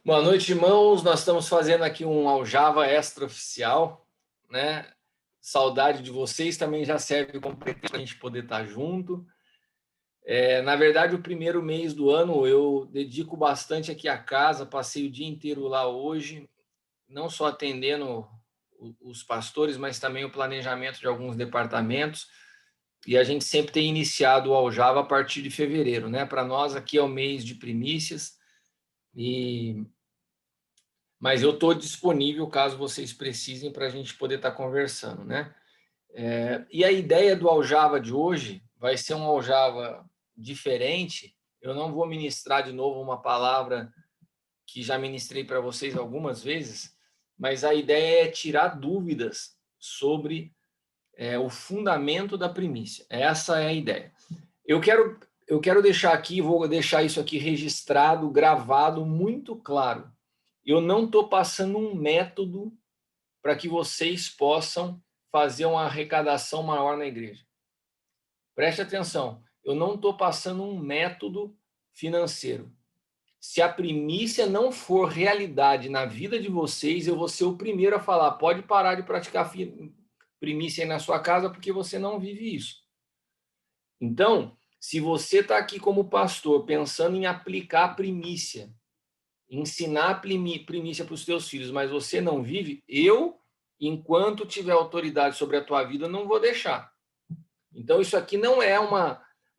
Boa noite, irmãos. Nós estamos fazendo aqui um aljava extraoficial, né? Saudade de vocês também já serve como pretexto para a gente poder estar junto. Na verdade, o primeiro mês do ano eu dedico bastante aqui à casa, passei o dia inteiro lá hoje, não só atendendo os pastores, mas também o planejamento de alguns departamentos. E a gente sempre tem iniciado o aljava a partir de fevereiro, né? Para nós aqui é o mês de primícias e mas eu estou disponível caso vocês precisem para a gente poder estar conversando, né? E a ideia do aljava de hoje vai ser um aljava diferente. Eu não vou ministrar de novo uma palavra que já ministrei para vocês algumas vezes, mas a ideia é tirar dúvidas sobre o fundamento da primícia. Essa é a ideia. Eu quero deixar aqui, vou deixar isso aqui registrado, gravado, muito claro. Eu não estou passando um método para que vocês possam fazer uma arrecadação maior na igreja. Preste atenção, eu não estou passando um método financeiro. Se a primícia não for realidade na vida de vocês, eu vou ser o primeiro a falar, pode parar de praticar primícia aí na sua casa, porque você não vive isso. Então, se você está aqui como pastor, pensando em aplicar a primícia, ensinar a primícia para os teus filhos, mas você não vive, enquanto tiver autoridade sobre a tua vida, não vou deixar. Então, isso aqui não é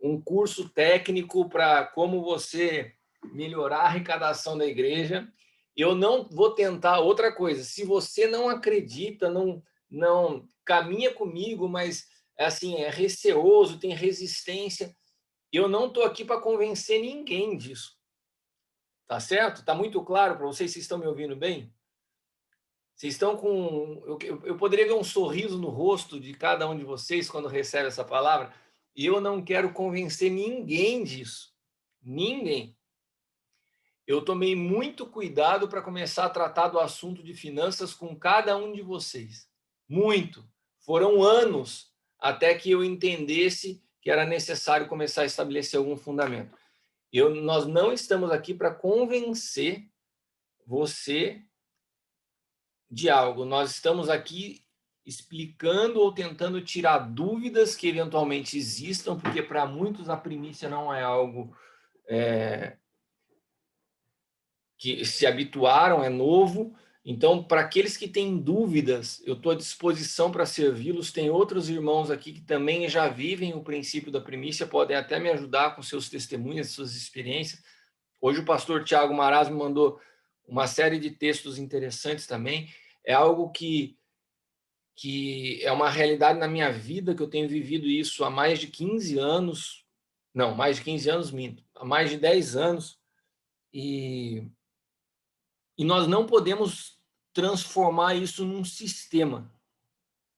um curso técnico para como você melhorar a arrecadação da igreja. Eu não vou tentar outra coisa. Se você não acredita, não caminha comigo, mas assim é receoso, tem resistência, eu não estou aqui para convencer ninguém disso. Tá certo? Tá muito claro para vocês? Vocês estão me ouvindo bem? Vocês estão com. Eu poderia ver um sorriso no rosto de cada um de vocês quando recebe essa palavra, e eu não quero convencer ninguém disso. Ninguém. Eu tomei muito cuidado para começar a tratar do assunto de finanças com cada um de vocês. Muito. Foram anos até que eu entendesse que era necessário começar a estabelecer algum fundamento. Nós não estamos aqui para convencer você de algo. Nós estamos aqui explicando ou tentando tirar dúvidas que eventualmente existam, porque para muitos a primícia não é algo que se habituaram, é novo. Então, para aqueles que têm dúvidas, eu estou à disposição para servi-los. Tem outros irmãos aqui que também já vivem o princípio da primícia, podem até me ajudar com seus testemunhos, suas experiências. Hoje o pastor Tiago Maraz me mandou uma série de textos interessantes também. É algo que é uma realidade na minha vida, que eu tenho vivido isso há mais de 15 anos, não, mais de 15 anos, minto, há mais de 10 anos, e, e nós não podemos transformar isso num sistema,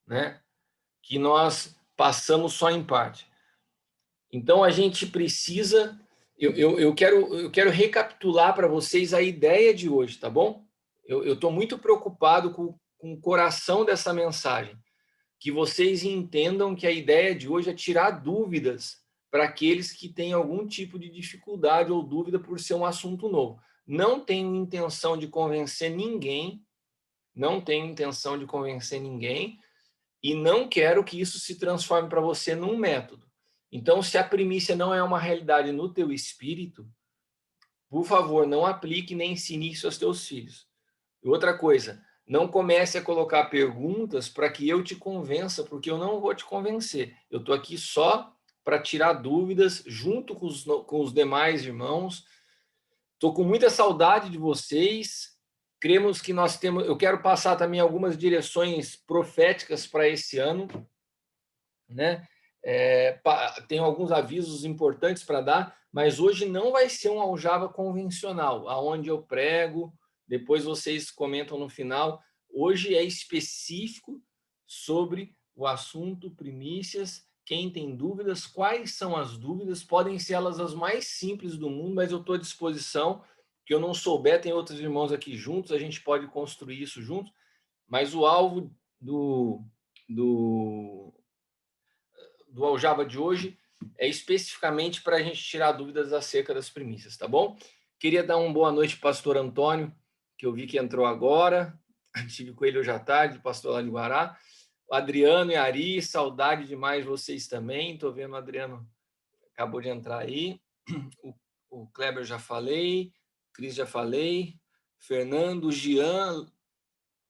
né? Que nós passamos só em parte. Então, a gente precisa, eu quero recapitular para vocês a ideia de hoje, tá bom? Eu estou muito preocupado com o coração dessa mensagem, que vocês entendam que a ideia de hoje é tirar dúvidas para aqueles que têm algum tipo de dificuldade ou dúvida por ser um assunto novo. Não tenho intenção de convencer ninguém, não tenho intenção de convencer ninguém, e não quero que isso se transforme para você num método. Então, se a primícia não é uma realidade no teu espírito, por favor, não aplique nem ensine isso aos teus filhos. E outra coisa, não comece a colocar perguntas para que eu te convença, porque eu não vou te convencer. Eu estou aqui só para tirar dúvidas junto com os demais irmãos. Estou com muita saudade de vocês. Cremos que nós temos. Eu quero passar também algumas direções proféticas para esse ano, né? Tenho alguns avisos importantes para dar, mas hoje não vai ser um aljava convencional, aonde eu prego, depois vocês comentam no final. Hoje é específico sobre o assunto primícias. Quem tem dúvidas, quais são as dúvidas? Podem ser elas as mais simples do mundo, mas eu estou à disposição. Que eu não souber, tem outros irmãos aqui juntos, a gente pode construir isso juntos, mas o alvo do aljava de hoje é especificamente para a gente tirar dúvidas acerca das primícias, tá bom? Queria dar uma boa noite para o pastor Antônio, que eu vi que entrou agora. Estive com ele hoje à tarde, pastor lá de Guará. O Adriano e a Ari, saudade demais vocês também. Estou vendo o Adriano acabou de entrar aí. O Kleber já falei, Cris já falei, Fernando, Jean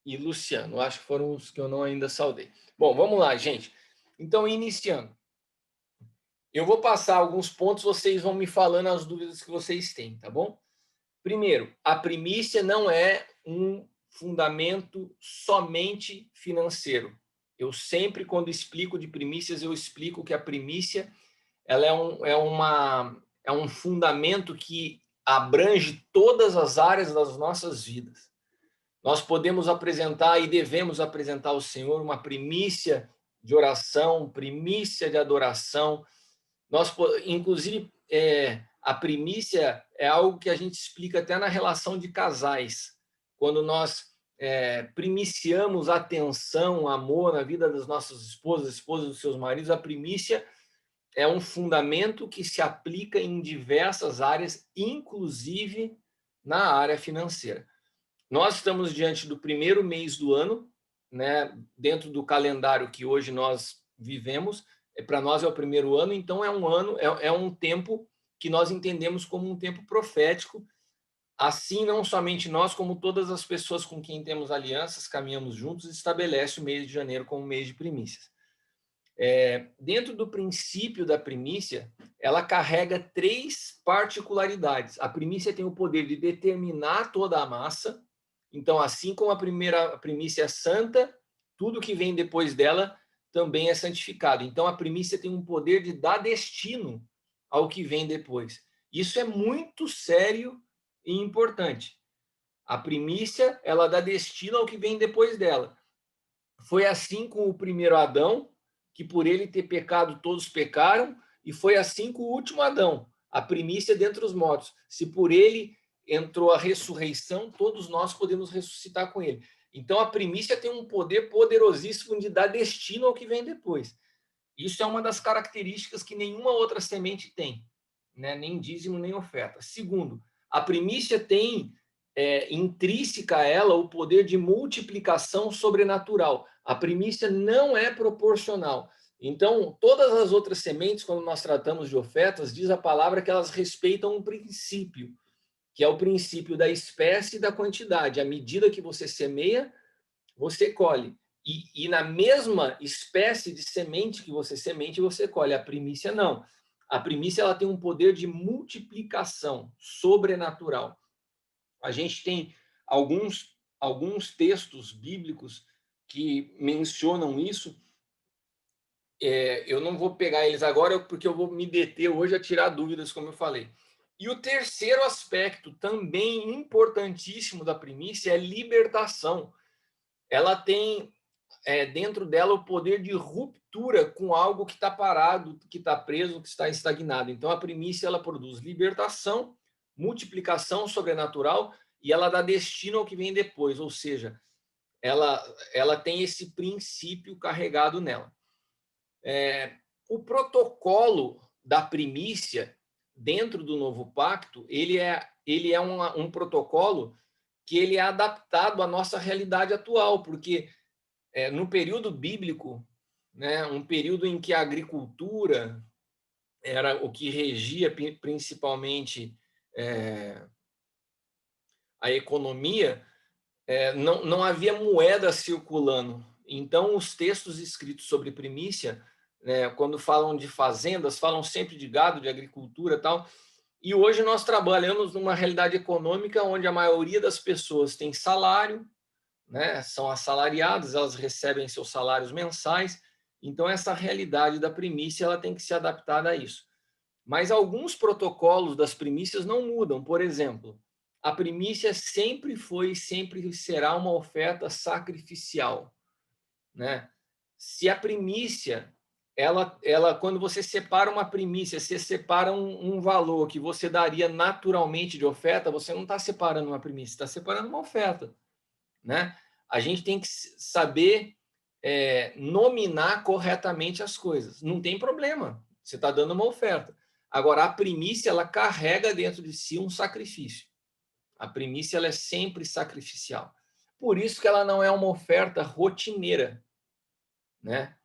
e Luciano. Acho que foram os que eu não ainda saudei. Bom, vamos lá, gente. Então, iniciando. Eu vou passar alguns pontos, vocês vão me falando as dúvidas que vocês têm, tá bom? Primeiro, a primícia não é um fundamento somente financeiro. Eu sempre, quando explico de primícias, eu explico que a primícia ela é um fundamento que abrange todas as áreas das nossas vidas. Nós podemos apresentar e devemos apresentar ao Senhor uma primícia de oração, primícia de adoração. Nós, inclusive, a primícia é algo que a gente explica até na relação de casais. Quando nós primiciamos atenção, amor na vida das nossas esposas dos seus maridos, a primícia é um fundamento que se aplica em diversas áreas, inclusive na área financeira. Nós estamos diante do primeiro mês do ano, né, dentro do calendário que hoje nós vivemos. Para nós é o primeiro ano, então é um tempo que nós entendemos como um tempo profético. Assim, não somente nós, como todas as pessoas com quem temos alianças, caminhamos juntos, estabelece o mês de janeiro como mês de primícias. Dentro do princípio da primícia, ela carrega 3 particularidades. A primícia tem o poder de determinar toda a massa. Então, assim como a primícia é santa, tudo que vem depois dela também é santificado. Então, a primícia tem um poder de dar destino ao que vem depois. Isso é muito sério e importante. A primícia, ela dá destino ao que vem depois dela. Foi assim com o primeiro Adão, que por ele ter pecado todos pecaram, e foi assim com o último Adão, a primícia dentre os mortos. Se por ele entrou a ressurreição, todos nós podemos ressuscitar com ele. Então a primícia tem um poder poderosíssimo de dar destino ao que vem depois. Isso é uma das características que nenhuma outra semente tem, né? Nem dízimo, nem oferta. Segundo, a primícia tem intrínseca a ela o poder de multiplicação sobrenatural. A primícia não é proporcional. Então, todas as outras sementes, quando nós tratamos de ofertas, diz a palavra que elas respeitam um princípio, que é o princípio da espécie e da quantidade. À medida que você semeia, você colhe. E na mesma espécie de semente que você semente, você colhe. A primícia não. A primícia ela tem um poder de multiplicação sobrenatural. A gente tem alguns textos bíblicos que mencionam isso. Eu não vou pegar eles agora, porque eu vou me deter hoje a tirar dúvidas, como eu falei. E o terceiro aspecto, também importantíssimo da primícia, é libertação. Ela tem dentro dela o poder de ruptura com algo que está parado, que está preso, que está estagnado. Então, a primícia ela produz libertação, multiplicação sobrenatural e ela dá destino ao que vem depois, ou seja, ela tem esse princípio carregado nela. O protocolo da primícia dentro do novo pacto, ele é um protocolo que ele é adaptado à nossa realidade atual, porque no período bíblico, né, um período em que a agricultura era o que regia principalmente a economia, não havia moeda circulando. Então, os textos escritos sobre primícia, né, quando falam de fazendas, falam sempre de gado, de agricultura e tal. E hoje nós trabalhamos numa realidade econômica onde a maioria das pessoas tem salário, né, são assalariadas, elas recebem seus salários mensais. Então, essa realidade da primícia ela tem que ser adaptada a isso. Mas alguns protocolos das primícias não mudam. Por exemplo, a primícia sempre foi e sempre será uma oferta sacrificial, né? Se a primícia, quando você separa uma primícia, você separa um valor que você daria naturalmente de oferta, você não está separando uma primícia, está separando uma oferta, né? A gente tem que saber nominar corretamente as coisas. Não tem problema, você está dando uma oferta. Agora, a primícia, ela carrega dentro de si um sacrifício. A primícia, ela é sempre sacrificial. Por isso que ela não é uma oferta rotineira, né?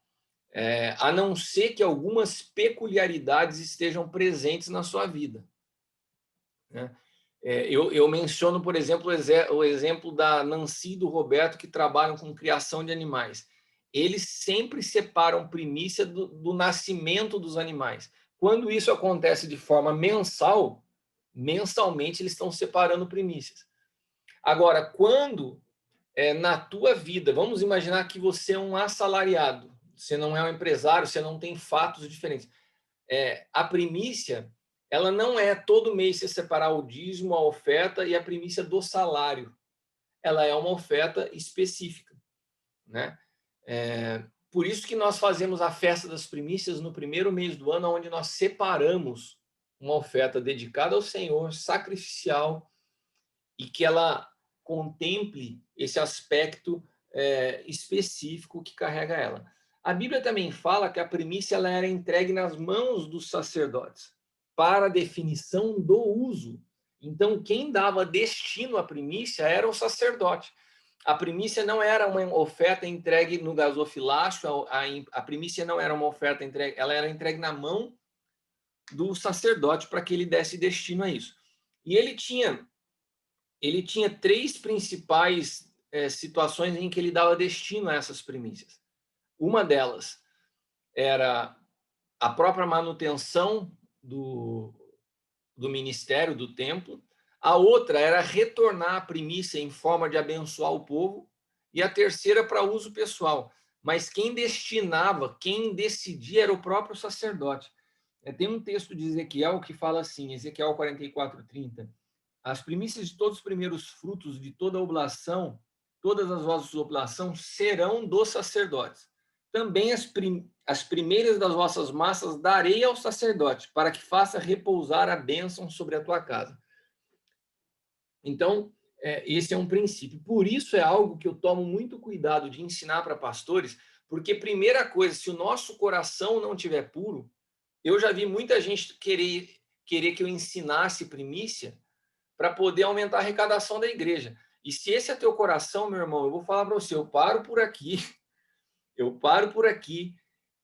A não ser que algumas peculiaridades estejam presentes na sua vida, né? Eu menciono, por exemplo, o exemplo da Nancy e do Roberto, que trabalham com criação de animais. Eles sempre separam primícia do nascimento dos animais. Quando isso acontece de forma mensal, mensalmente eles estão separando primícias. Agora, quando na tua vida, vamos imaginar que você é um assalariado, você não é um empresário, você não tem fatos diferentes. A primícia, ela não é todo mês você separar o dízimo, a oferta e a primícia do salário. Ela é uma oferta específica, né? Por isso que nós fazemos a festa das primícias no primeiro mês do ano, onde nós separamos uma oferta dedicada ao Senhor, sacrificial, e que ela contemple esse aspecto específico que carrega ela. A Bíblia também fala que a primícia ela era entregue nas mãos dos sacerdotes para a definição do uso. Então, quem dava destino à primícia era o sacerdote. A primícia não era uma oferta entregue no gasofilácio, a primícia não era uma oferta entregue, ela era entregue na mão do sacerdote para que ele desse destino a isso. E ele tinha três principais situações em que ele dava destino a essas primícias. Uma delas era a própria manutenção do ministério, do templo. A outra era retornar a primícia em forma de abençoar o povo. E a terceira para uso pessoal. Mas quem destinava, quem decidia era o próprio sacerdote. Tem um texto de Ezequiel que fala assim, Ezequiel 44:30. As primícias de todos os primeiros frutos de toda a oblação, todas as vossas oblação serão dos sacerdotes. Também as primeiras das vossas massas darei ao sacerdote, para que faça repousar a bênção sobre a tua casa. Então, esse é um princípio. Por isso é algo que eu tomo muito cuidado de ensinar para pastores, porque, primeira coisa, se o nosso coração não estiver puro, eu já vi muita gente querer que eu ensinasse primícia para poder aumentar a arrecadação da igreja. E se esse é teu coração, meu irmão, eu vou falar para você, eu paro por aqui,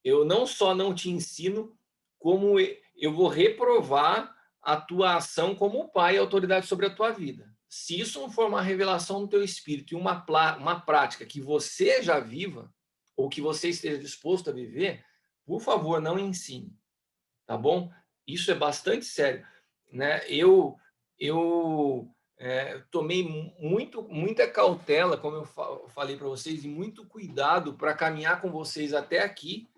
eu não só não te ensino, como eu vou reprovar a tua ação como pai e autoridade sobre a tua vida. Se isso não for uma revelação do teu espírito e uma prática que você já viva, ou que você esteja disposto a viver, por favor, não ensine, tá bom? Isso é bastante sério, né? Eu tomei muita cautela, como eu falei para vocês, e muito cuidado para caminhar com vocês até aqui,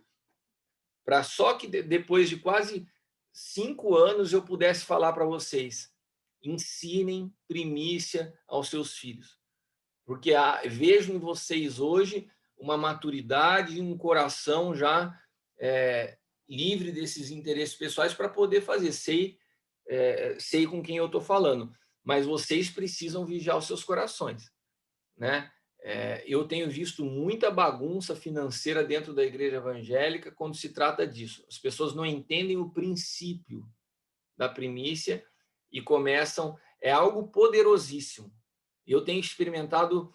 para só que depois de quase 5 anos eu pudesse falar para vocês: ensinem primícia aos seus filhos, porque vejo em vocês hoje uma maturidade e um coração já livre desses interesses pessoais para poder fazer. Sei com quem eu estou falando, mas vocês precisam vigiar os seus corações, né? Eu tenho visto muita bagunça financeira dentro da igreja evangélica quando se trata disso. As pessoas não entendem o princípio da primícia e começam. É algo poderosíssimo. Eu tenho experimentado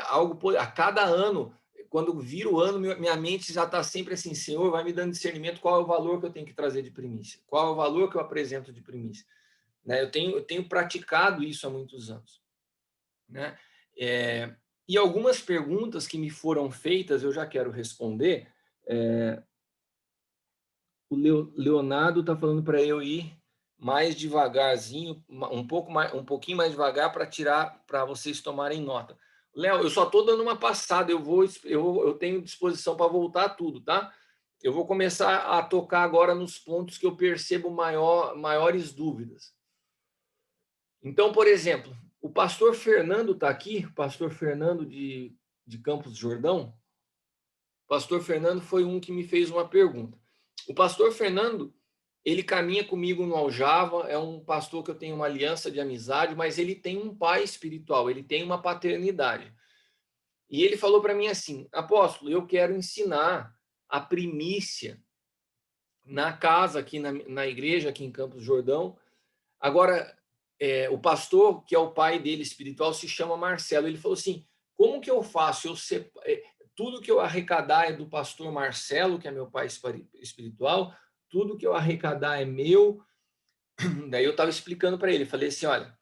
algo a cada ano. Quando vira o ano, minha mente já está sempre assim: Senhor, vai me dando discernimento qual é o valor que eu tenho que trazer de primícia, qual é o valor que eu apresento de primícia. Né? Eu tenho praticado isso há muitos anos. Né? E algumas perguntas que me foram feitas, eu já quero responder. O Leonardo está falando para eu ir mais devagarzinho, um pouquinho mais devagar para vocês tomarem nota. Léo, eu só estou dando uma passada, eu tenho disposição para voltar tudo, tá? Eu vou começar a tocar agora nos pontos que eu percebo maiores dúvidas. Então, por exemplo, o pastor Fernando está aqui, o pastor Fernando de Campos do Jordão. O pastor Fernando foi um que me fez uma pergunta. O pastor Fernando, ele caminha comigo no Aljava, é um pastor que eu tenho uma aliança de amizade, mas ele tem um pai espiritual, ele tem uma paternidade. E ele falou para mim assim: apóstolo, eu quero ensinar a primícia na casa, aqui na igreja, aqui em Campos do Jordão. Agora, o pastor, que é o pai dele espiritual, se chama Marcelo. Ele falou assim: como que eu faço? Tudo que eu arrecadar é do pastor Marcelo, que é meu pai espiritual, tudo que eu arrecadar é meu. Daí eu estava explicando para ele, falei assim: olha,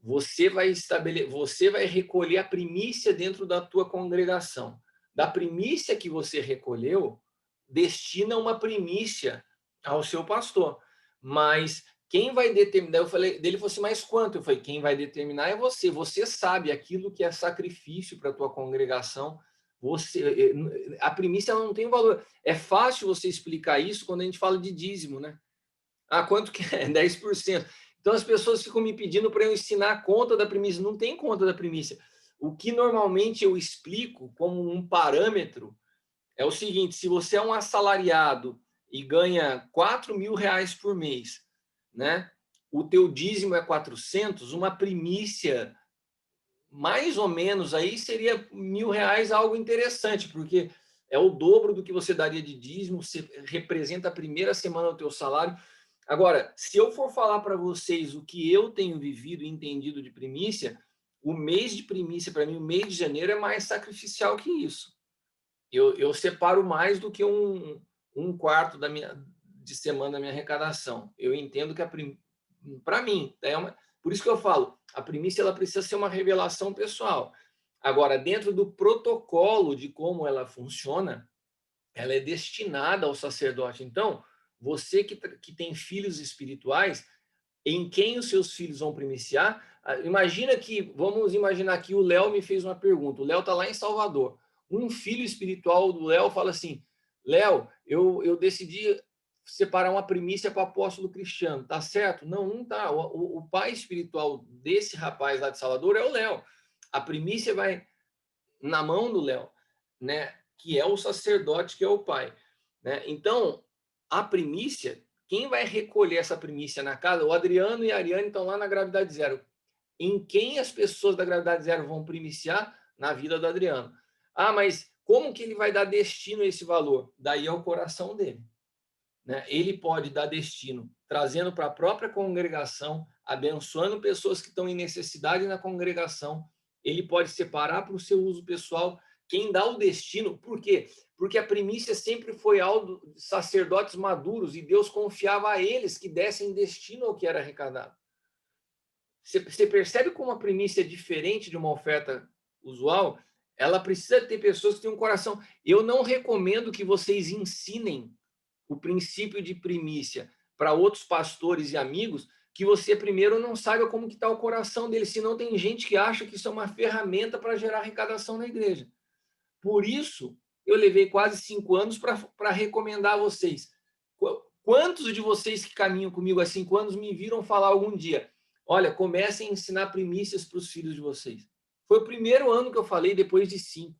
você vai recolher a primícia dentro da tua congregação. Da primícia que você recolheu, destina uma primícia ao seu pastor. Mas quem vai determinar? Eu falei, dele falou assim, mas quanto? Eu falei, quem vai determinar é você. Você sabe aquilo que é sacrifício para a tua congregação. A primícia não tem valor. É fácil você explicar isso quando a gente fala de dízimo, né? Ah, quanto que é? 10%. Então as pessoas ficam me pedindo para eu ensinar a conta da primícia. Não tem conta da primícia. O que normalmente eu explico como um parâmetro é o seguinte: se você é um assalariado e ganha R$ 4.000 por mês, né? O teu dízimo é 400, uma primícia mais ou menos aí seria R$ 1.000, algo interessante, porque é o dobro do que você daria de dízimo, você representa a primeira semana do teu salário. Agora, se eu for falar para vocês o que eu tenho vivido e entendido de primícia, o mês de primícia, para mim, o mês de janeiro é mais sacrificial que isso. Eu separo mais do que um quarto de semana da minha arrecadação. Eu entendo que para mim, por isso que eu falo, a primícia ela precisa ser uma revelação pessoal. Agora, dentro do protocolo de como ela funciona, ela é destinada ao sacerdote. Então, você que tem filhos espirituais, em quem os seus filhos vão primiciar? Vamos imaginar que o Léo me fez uma pergunta. O Léo está lá em Salvador. Um filho espiritual do Léo fala assim: Léo, eu decidi separar uma primícia para o apóstolo Cristiano. Tá certo? Não, não tá. O pai espiritual desse rapaz lá de Salvador é o Léo. A primícia vai na mão do Léo, né? Que é o sacerdote, que é o pai, né? Então, a primícia, quem vai recolher essa primícia na casa? O Adriano e a Ariane estão lá na gravidade zero. Em quem as pessoas da gravidade zero vão primiciar? Na vida do Adriano. Ah, mas como que ele vai dar destino a esse valor? Daí é o coração dele, né? Ele pode dar destino trazendo para a própria congregação, abençoando pessoas que estão em necessidade na congregação. Ele pode separar para o seu uso pessoal. Quem dá o destino, por quê? Porque a primícia sempre foi algo de sacerdotes maduros e Deus confiava a eles que dessem destino ao que era arrecadado. Você percebe como a primícia é diferente de uma oferta usual? Ela precisa ter pessoas que têm um coração. Eu não recomendo que vocês ensinem o princípio de primícia para outros pastores e amigos, que você primeiro não saiba como que está o coração dele, senão tem gente que acha que isso é uma ferramenta para gerar arrecadação na igreja. Por isso, eu levei quase 5 anos para recomendar a vocês. Quantos de vocês que caminham comigo há 5 anos me viram falar algum dia: olha, comecem a ensinar primícias para os filhos de vocês? Foi o primeiro ano que eu falei, depois de 5.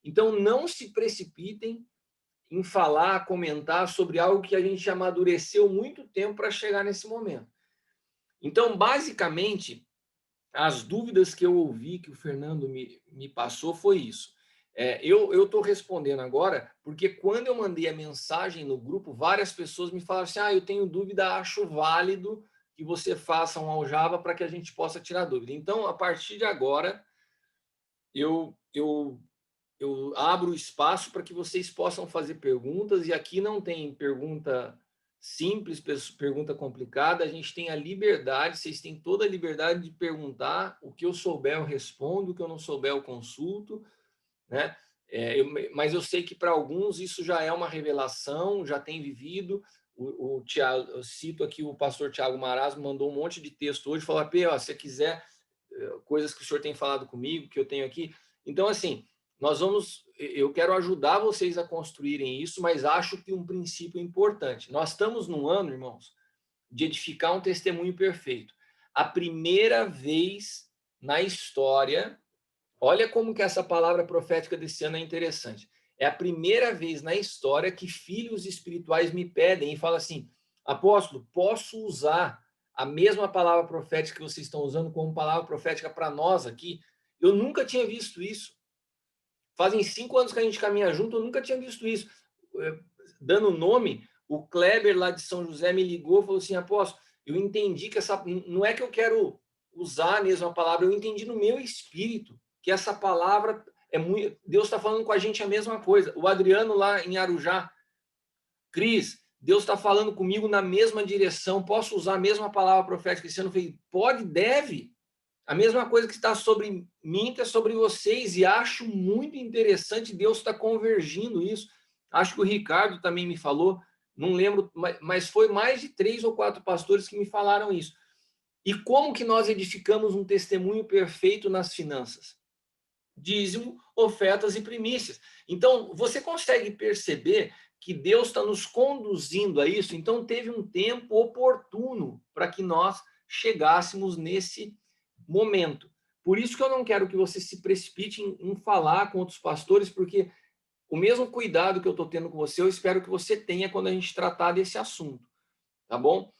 Então, não se precipitem em falar, comentar sobre algo que a gente amadureceu muito tempo para chegar nesse momento. Então, basicamente, as dúvidas que eu ouvi que o Fernando me passou foi isso. Eu estou respondendo agora porque quando eu mandei a mensagem no grupo, várias pessoas me falaram assim: eu tenho dúvida, acho válido que você faça um aljava para que a gente possa tirar dúvida. Então, a partir de agora, eu abro espaço para que vocês possam fazer perguntas, e aqui não tem pergunta simples, pergunta complicada, a gente tem a liberdade, vocês têm toda a liberdade de perguntar, o que eu souber eu respondo, o que eu não souber eu consulto, né? Mas eu sei que para alguns isso já é uma revelação, já tem vivido. O Thiago, eu cito aqui o pastor Tiago Maraz, mandou um monte de texto hoje, falou: Pê, ó, se você quiser coisas que o senhor tem falado comigo, que eu tenho aqui. Então, assim, eu quero ajudar vocês a construírem isso, mas acho que um princípio importante. Nós estamos num ano, irmãos, de edificar um testemunho perfeito. A primeira vez na história, olha como que essa palavra profética desse ano é interessante. É a primeira vez na história que filhos espirituais me pedem e falam assim: apóstolo, posso usar a mesma palavra profética que vocês estão usando como palavra profética para nós aqui? Eu nunca tinha visto isso. Fazem 5 anos que a gente caminha junto, eu nunca tinha visto isso. Dando nome, O Kleber, lá de São José, me ligou e falou assim, apóstolo, eu entendi que essa... Não é que eu quero usar a mesma palavra, eu entendi no meu espírito que essa palavra é muito... Deus está falando com a gente a mesma coisa. O Adriano, lá em Arujá, Cris, Deus está falando comigo na mesma direção, posso usar a mesma palavra profética esse ano? Eu falei, pode, deve. A mesma coisa que está sobre mim está sobre vocês, e acho muito interessante, Deus está convergindo isso. Acho que o Ricardo também me falou, não lembro, mas foi mais de 3 ou 4 pastores que me falaram isso. E como que nós edificamos um testemunho perfeito nas finanças? Dízimo, ofertas e primícias. Então, você consegue perceber que Deus está nos conduzindo a isso? Então, teve um tempo oportuno para que nós chegássemos nesse momento. Por isso que eu não quero que você se precipite em falar com outros pastores, porque o mesmo cuidado que eu estou tendo com você, eu espero que você tenha quando a gente tratar desse assunto, tá bom?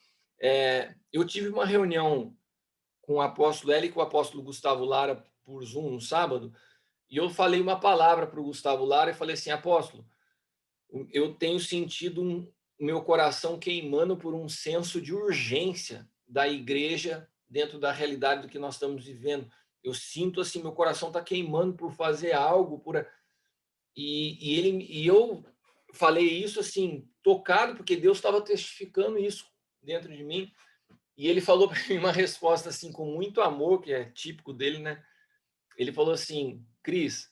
Eu tive uma reunião com o apóstolo Eli e com o apóstolo Gustavo Lara por Zoom no sábado, e eu falei uma palavra para o Gustavo Lara e falei assim, apóstolo, eu tenho sentido o meu coração queimando por um senso de urgência da igreja dentro da realidade do que nós estamos vivendo. Eu sinto assim, meu coração está queimando por fazer algo, e eu falei isso assim, tocado, porque Deus estava testificando isso dentro de mim. E ele falou para mim uma resposta assim com muito amor, que é típico dele, né? Ele falou assim, Cris,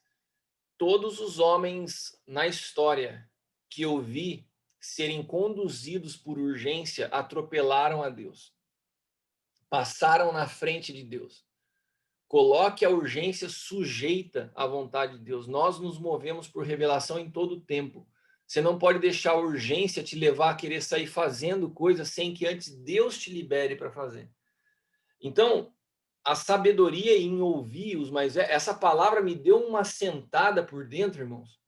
todos os homens na história que eu vi serem conduzidos por urgência atropelaram a Deus. Passaram na frente de Deus. Coloque a urgência sujeita à vontade de Deus. Nós nos movemos por revelação em todo o tempo. Você não pode deixar a urgência te levar a querer sair fazendo coisas sem que antes Deus te libere para fazer. Então, a sabedoria em ouvir os mais velhos, essa palavra me deu uma sentada por dentro, irmãos.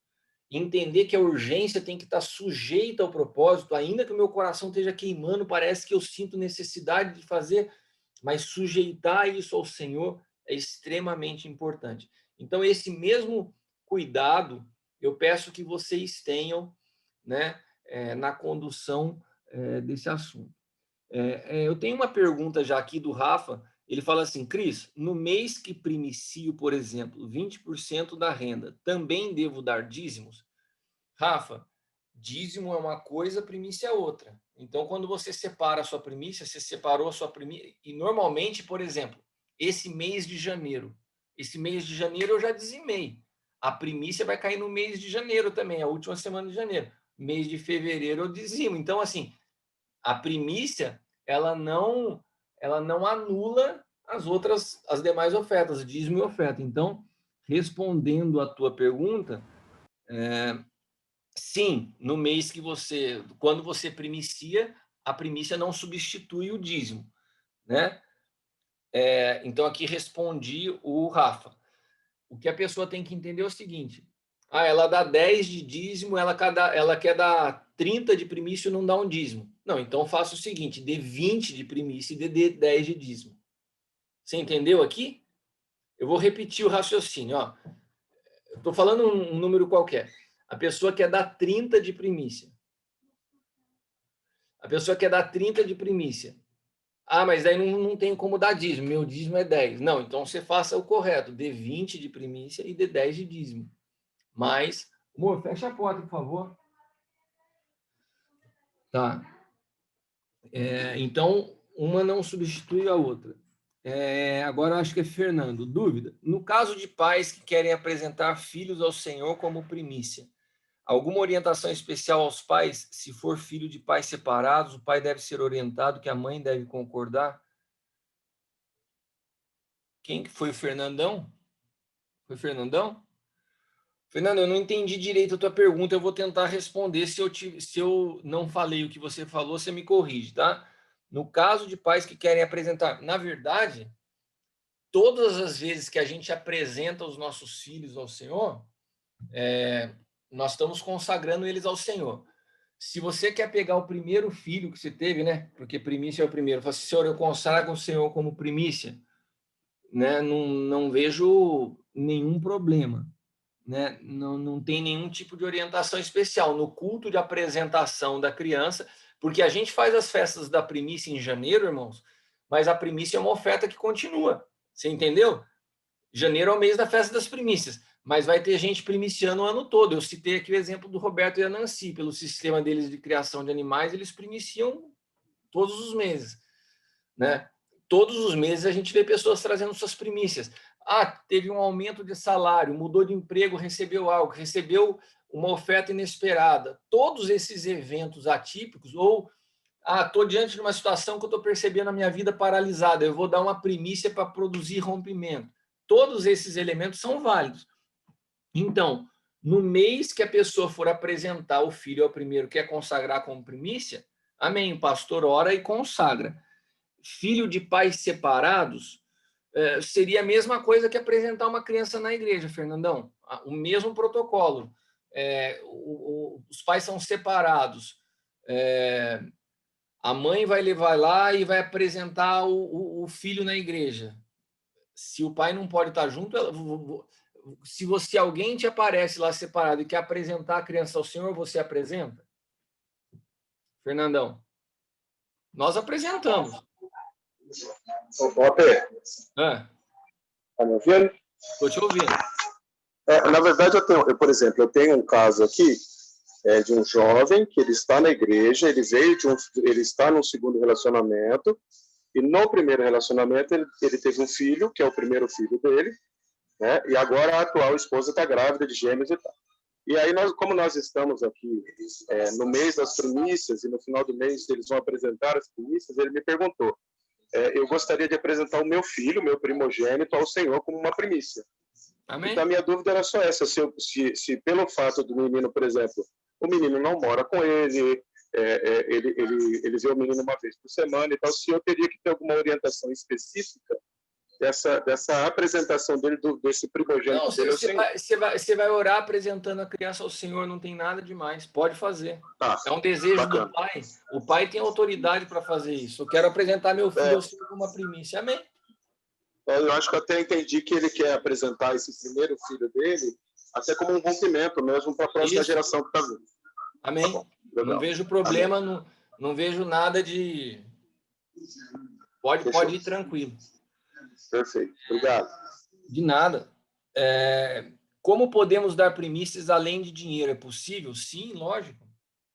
Entender que a urgência tem que estar sujeita ao propósito, ainda que o meu coração esteja queimando, parece que eu sinto necessidade de fazer, mas sujeitar isso ao Senhor é extremamente importante. Então, esse mesmo cuidado, eu peço que vocês tenham, né, na condução desse assunto. Eu tenho uma pergunta já aqui do Rafa. Ele fala assim, Cris, no mês que primicio, por exemplo, 20% da renda, também devo dar dízimos? Rafa, dízimo é uma coisa, primícia é outra. Então, quando você separa a sua primícia, você separou a sua primícia. E normalmente, por exemplo, esse mês de janeiro eu já dizimei. A primícia vai cair no mês de janeiro também, a última semana de janeiro. Mês de fevereiro eu dizimo. Então, assim, a primícia ela não anula as demais ofertas, dízimo e oferta. Então, respondendo a tua pergunta, sim, no mês quando você primicia, a primícia não substitui o dízimo, né? Então aqui respondi o Rafa. O que a pessoa tem que entender é o seguinte: ela dá 10 de dízimo, ela quer dar 30 de primícia e não dá um dízimo. Não, então faça o seguinte: dê 20 de primícia e dê 10 de dízimo. Você entendeu aqui? Eu vou repetir o raciocínio. Estou falando um número qualquer. A pessoa quer dar 30 de primícia. A pessoa quer dar 30 de primícia. Mas aí não tem como dar dízimo. Meu dízimo é 10. Não, então você faça o correto. Dê 20 de primícia e dê 10 de dízimo. Mas, amor, fecha a porta, por favor. Tá. Então, uma não substitui a outra. Agora, eu acho que é Fernando. Dúvida. No caso de pais que querem apresentar filhos ao Senhor como primícia, alguma orientação especial aos pais? Se for filho de pais separados, o pai deve ser orientado que a mãe deve concordar? Quem que foi o Fernandão? Foi o Fernandão? Fernando, eu não entendi direito a tua pergunta, eu vou tentar responder. Se eu não falei o que você falou, você me corrige, tá? No caso de pais que querem apresentar, na verdade, todas as vezes que a gente apresenta os nossos filhos ao Senhor, nós estamos consagrando eles ao Senhor. Se você quer pegar o primeiro filho que você teve, né? Porque primícia é o primeiro. Fala assim, Senhor, eu consagro o Senhor como primícia, né? Não vejo nenhum problema. né? Não tem nenhum tipo de orientação especial. No culto de apresentação da criança, porque a gente faz as festas da primícia em janeiro, irmãos, mas a primícia é uma oferta que continua. Você entendeu? Janeiro é o mês da festa das primícias, mas vai ter gente primiciando o ano todo. Eu citei aqui o exemplo do Roberto e a Nancy, pelo sistema deles de criação de animais, eles primiciam todos os meses, né? Todos os meses a gente vê pessoas trazendo suas primícias. Ah, teve um aumento de salário, mudou de emprego, recebeu algo, recebeu uma oferta inesperada. Todos esses eventos atípicos, ou estou diante de uma situação que eu estou percebendo a minha vida paralisada, eu vou dar uma primícia para produzir rompimento. Todos esses elementos são válidos. Então, no mês que a pessoa for apresentar o filho ao primeiro, quer consagrar como primícia, amém, o pastor ora e consagra. Filho de pais separados, seria a mesma coisa que apresentar uma criança na igreja, Fernandão. O mesmo protocolo. Os pais são separados. A mãe vai levar lá e vai apresentar o filho na igreja. Se o pai não pode estar junto, se alguém te aparece lá separado e quer apresentar a criança ao Senhor, você apresenta? Fernandão, nós apresentamos. Ô, Pedro, tá me ouvindo? Estou te ouvindo. Na verdade, por exemplo, eu tenho um caso aqui de um jovem que ele está na igreja, ele está num segundo relacionamento, e no primeiro relacionamento ele teve um filho, que é o primeiro filho dele, né? E agora a atual esposa está grávida de gêmeos e tal. E aí, como nós estamos aqui no mês das primícias, e no final do mês eles vão apresentar as primícias, ele me perguntou, eu gostaria de apresentar o meu filho, meu primogênito, ao Senhor como uma primícia. Amém? Então, a minha dúvida era só essa, se pelo fato do menino, por exemplo, o menino não mora com ele, ele vê o menino uma vez por semana e tal, se eu teria que ter alguma orientação específica dessa apresentação dele, desse primogênito. Não, você vai orar apresentando a criança ao Senhor, não tem nada demais, pode fazer. É um desejo bacana do pai. O pai tem autoridade para fazer isso. Eu quero apresentar meu filho ao Senhor como uma primícia. Amém? Eu acho que eu até entendi que ele quer apresentar esse primeiro filho dele até como um rompimento mesmo para a próxima geração que está vindo. Amém? Tá, não vejo problema, não vejo nada de... Pode ir tranquilo. Perfeito, obrigado. De nada. Como podemos dar primícias além de dinheiro? É possível? Sim, lógico.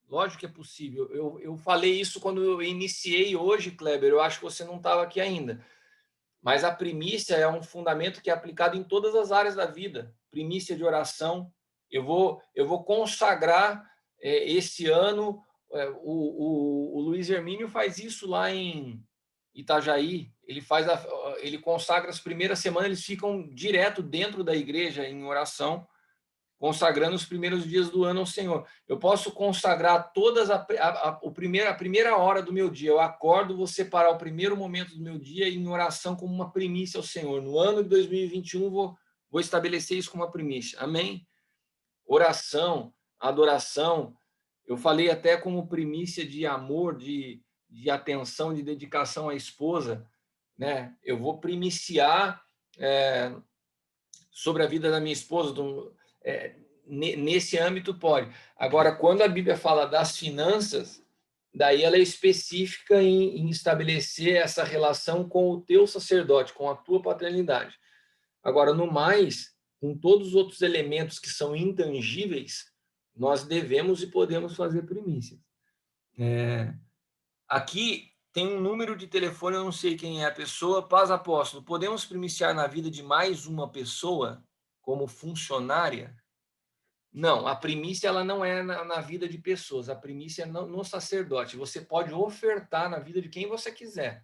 Lógico que é possível. Eu falei isso quando eu iniciei hoje, Kleber. Eu acho que você não estava aqui ainda. Mas a primícia é um fundamento que é aplicado em todas as áreas da vida. Primícia de oração. Eu vou consagrar esse ano. O Luiz Hermínio faz isso lá em Itajaí. Ele consagra as primeiras semanas, eles ficam direto dentro da igreja em oração, consagrando os primeiros dias do ano ao Senhor. Eu posso consagrar todas a primeira hora do meu dia. Eu acordo, vou separar o primeiro momento do meu dia em oração como uma primícia ao Senhor. No ano de 2021, vou estabelecer isso como uma primícia. Amém? Oração, adoração. Eu falei até como primícia de amor, de atenção, de dedicação à esposa, né? Eu vou primiciar sobre a vida da minha esposa, nesse âmbito pode. Agora, quando a Bíblia fala das finanças, daí ela é específica em estabelecer essa relação com o teu sacerdote, com a tua paternidade. Agora, no mais, com todos os outros elementos que são intangíveis, nós devemos e podemos fazer primícias. Aqui tem um número de telefone, eu não sei quem é a pessoa. Paz, apóstolo, podemos primiciar na vida de mais uma pessoa como funcionária? Não, a primícia ela não é na vida de pessoas, a primícia é no sacerdote. Você pode ofertar na vida de quem você quiser.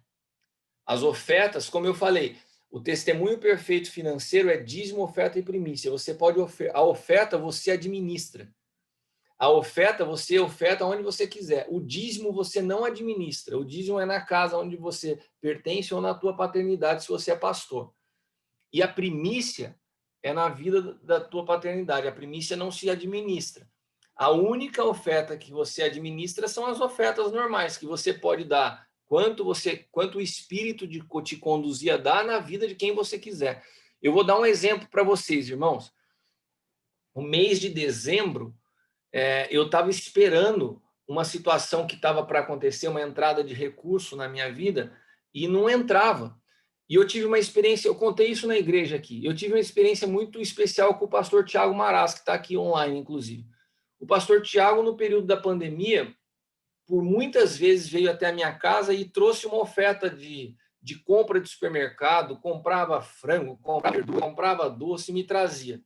As ofertas, como eu falei, o testemunho perfeito financeiro é dízimo, oferta e primícia. Você pode a oferta você administra. A oferta você oferta onde você quiser. O dízimo você não administra. O dízimo é na casa onde você pertence ou na tua paternidade, se você é pastor. E a primícia é na vida da tua paternidade. A primícia não se administra. A única oferta que você administra são as ofertas normais, que você pode dar quanto o Espírito te conduzir a dar na vida de quem você quiser. Eu vou dar um exemplo para vocês, irmãos. o mês de dezembro, eu estava esperando uma situação que estava para acontecer, uma entrada de recurso na minha vida, e não entrava. E eu tive uma experiência, eu contei isso na igreja aqui, eu tive uma experiência muito especial com o pastor Tiago Maras, que está aqui online, inclusive. O pastor Tiago, no período da pandemia, por muitas vezes veio até a minha casa e trouxe uma oferta de compra de supermercado, comprava frango, comprava verdura, comprava doce e me trazia.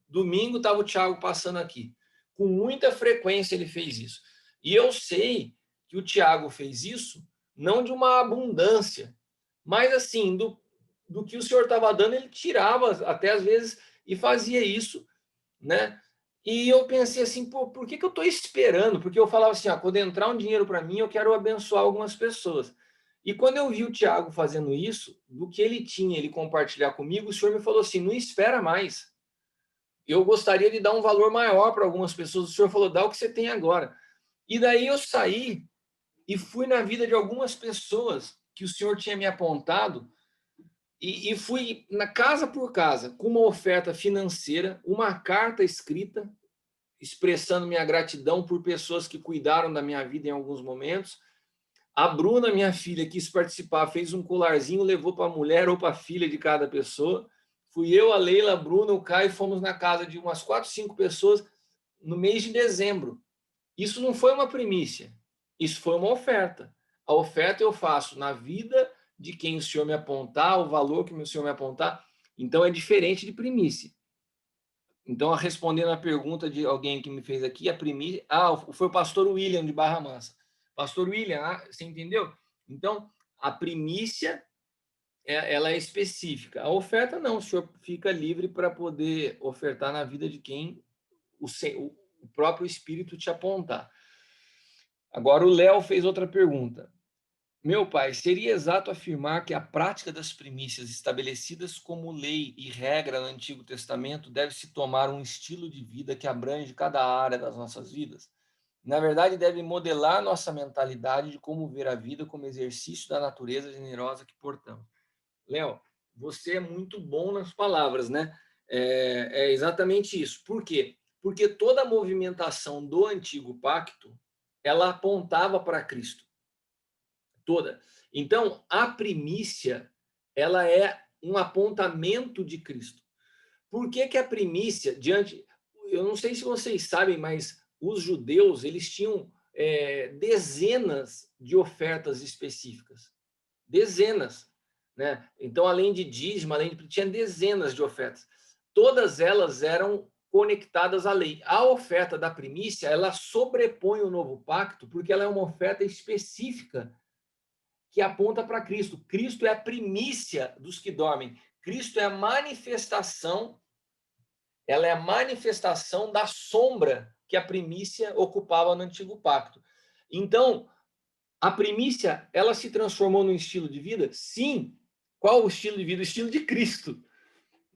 Domingo estava o Tiago passando aqui. Com muita frequência ele fez isso. E eu sei que o Tiago fez isso não de uma abundância, mas assim, do que o senhor estava dando, ele tirava até às vezes e fazia isso, né? E eu pensei assim, pô, por que eu estou esperando? Porque eu falava assim, quando entrar um dinheiro para mim, eu quero abençoar algumas pessoas. E quando eu vi o Tiago fazendo isso, do que ele tinha, ele compartilhar comigo, o senhor me falou assim, não espera mais. Eu gostaria de dar um valor maior para algumas pessoas. O senhor falou, dá o que você tem agora. E daí eu saí e fui na vida de algumas pessoas que o senhor tinha me apontado e fui na casa por casa com uma oferta financeira, uma carta escrita expressando minha gratidão por pessoas que cuidaram da minha vida em alguns momentos. A Bruna, minha filha, quis participar, fez um colarzinho, levou para a mulher ou para a filha de cada pessoa. Fui eu, a Leila, a Bruna, o Caio, fomos na casa de umas 4, 5 pessoas no mês de dezembro. Isso não foi uma primícia, isso foi uma oferta. A oferta eu faço na vida de quem o senhor me apontar, o valor que o senhor me apontar. Então é diferente de primícia. Então, respondendo a pergunta de alguém que me fez aqui, a primícia. Foi o pastor William de Barra Mansa. Pastor William, você entendeu? Então, a primícia ela é específica. A oferta não, o senhor fica livre para poder ofertar na vida de quem o próprio Espírito te apontar. Agora, o Léo fez outra pergunta. Meu pai, seria exato afirmar que a prática das primícias estabelecidas como lei e regra no Antigo Testamento deve se tomar um estilo de vida que abrange cada área das nossas vidas? Na verdade, deve modelar nossa mentalidade de como ver a vida como exercício da natureza generosa que portamos. Léo, você é muito bom nas palavras, né? É exatamente isso. Por quê? Porque toda a movimentação do Antigo Pacto, ela apontava para Cristo. Toda. Então, a primícia, ela é um apontamento de Cristo. Por que a primícia, eu não sei se vocês sabem, mas os judeus, eles tinham dezenas de ofertas específicas. Dezenas. Né? Então, além de dízimo, tinha dezenas de ofertas. Todas elas eram conectadas à lei. A oferta da primícia, ela sobrepõe o novo pacto, porque ela é uma oferta específica que aponta para Cristo. Cristo é a primícia dos que dormem. Cristo é a manifestação, ela é a manifestação da sombra que a primícia ocupava no antigo pacto. Então, a primícia, ela se transformou num estilo de vida? Sim. Qual o estilo de vida? O estilo de Cristo,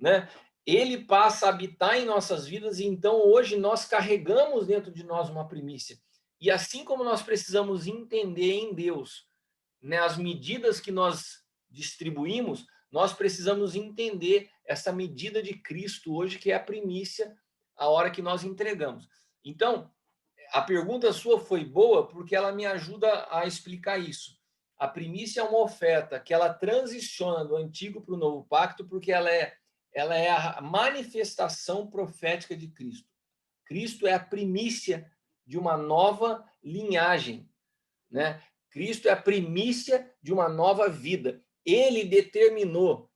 né? Ele passa a habitar em nossas vidas e então hoje nós carregamos dentro de nós uma primícia. E assim como nós precisamos entender em Deus, né, as medidas que nós distribuímos, nós precisamos entender essa medida de Cristo hoje, que é a primícia, a hora que nós entregamos. Então, a pergunta sua foi boa porque ela me ajuda a explicar isso. A primícia é uma oferta que ela transiciona do antigo para o novo pacto, porque ela é a manifestação profética de Cristo. Cristo é a primícia de uma nova linhagem, né? Cristo é a primícia de uma nova vida. Ele determinou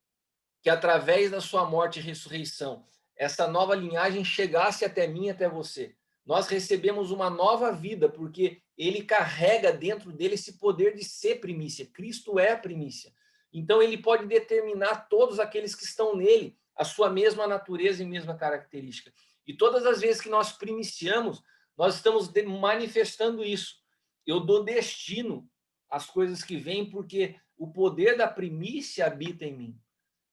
que através da sua morte e ressurreição, essa nova linhagem chegasse até mim e até você. Nós recebemos uma nova vida, porque ele carrega dentro dele esse poder de ser primícia. Cristo é a primícia. Então, ele pode determinar todos aqueles que estão nele, a sua mesma natureza e mesma característica. E todas as vezes que nós primiciamos, nós estamos manifestando isso. Eu dou destino às coisas que vêm, porque o poder da primícia habita em mim.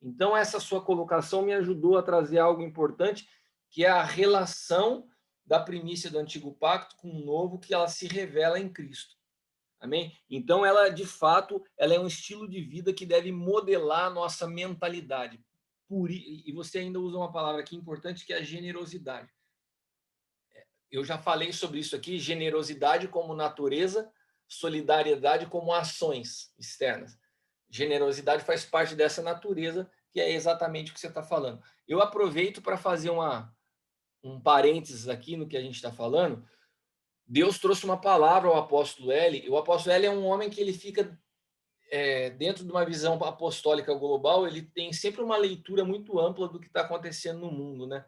Então, essa sua colocação me ajudou a trazer algo importante, que é a relação da primícia do Antigo Pacto com o Novo, que ela se revela em Cristo. Amém? Então, ela, de fato, ela é um estilo de vida que deve modelar a nossa mentalidade. e você ainda usa uma palavra aqui importante, que é a generosidade. Eu já falei sobre isso aqui, generosidade como natureza, solidariedade como ações externas. Generosidade faz parte dessa natureza, que é exatamente o que você está falando. Eu aproveito para fazer um parênteses aqui no que a gente está falando. Deus trouxe uma palavra ao apóstolo L. O apóstolo L é um homem que ele fica dentro de uma visão apostólica global, ele tem sempre uma leitura muito ampla do que está acontecendo no mundo, né?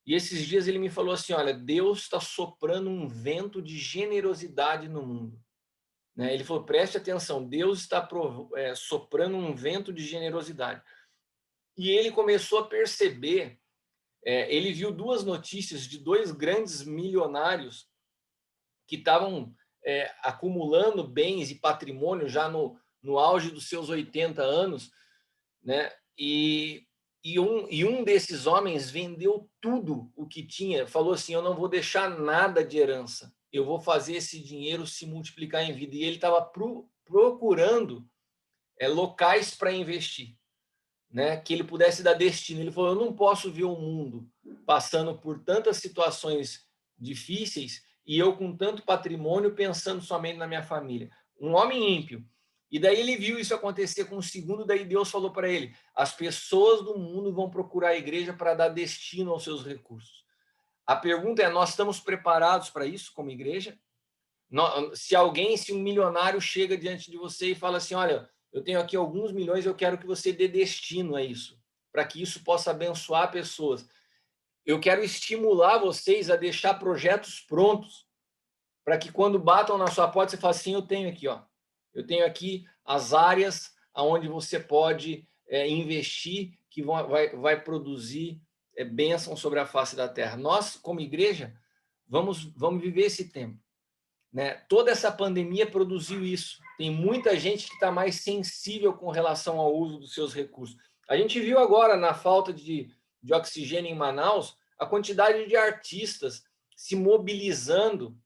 E esses dias ele me falou assim, olha, Deus está soprando um vento de generosidade no mundo. Né? Ele falou, preste atenção, Deus está soprando um vento de generosidade. E ele começou a perceber, ele viu duas notícias de dois grandes milionários que estavam acumulando bens e patrimônio já no auge dos seus 80 anos, né? E um desses homens vendeu tudo o que tinha, falou assim, eu não vou deixar nada de herança, eu vou fazer esse dinheiro se multiplicar em vida. E ele estava procurando locais para investir, né? Que ele pudesse dar destino. Ele falou, eu não posso ver o mundo passando por tantas situações difíceis e eu com tanto patrimônio pensando somente na minha família. Um homem ímpio. E daí ele viu isso acontecer com o segundo, daí Deus falou para ele, as pessoas do mundo vão procurar a igreja para dar destino aos seus recursos. A pergunta é, nós estamos preparados para isso como igreja? Se um milionário chega diante de você e fala assim, olha, eu tenho aqui alguns milhões, eu quero que você dê destino a isso, para que isso possa abençoar pessoas. Eu quero estimular vocês a deixar projetos prontos, para que quando batam na sua porta, você fale assim, eu tenho aqui, ó. Eu tenho aqui as áreas onde você pode investir, que vai produzir bênção sobre a face da terra. Nós, como igreja, vamos viver esse tempo. Né? Toda essa pandemia produziu isso. Tem muita gente que está mais sensível com relação ao uso dos seus recursos. A gente viu agora, na falta de oxigênio em Manaus, a quantidade de artistas se mobilizando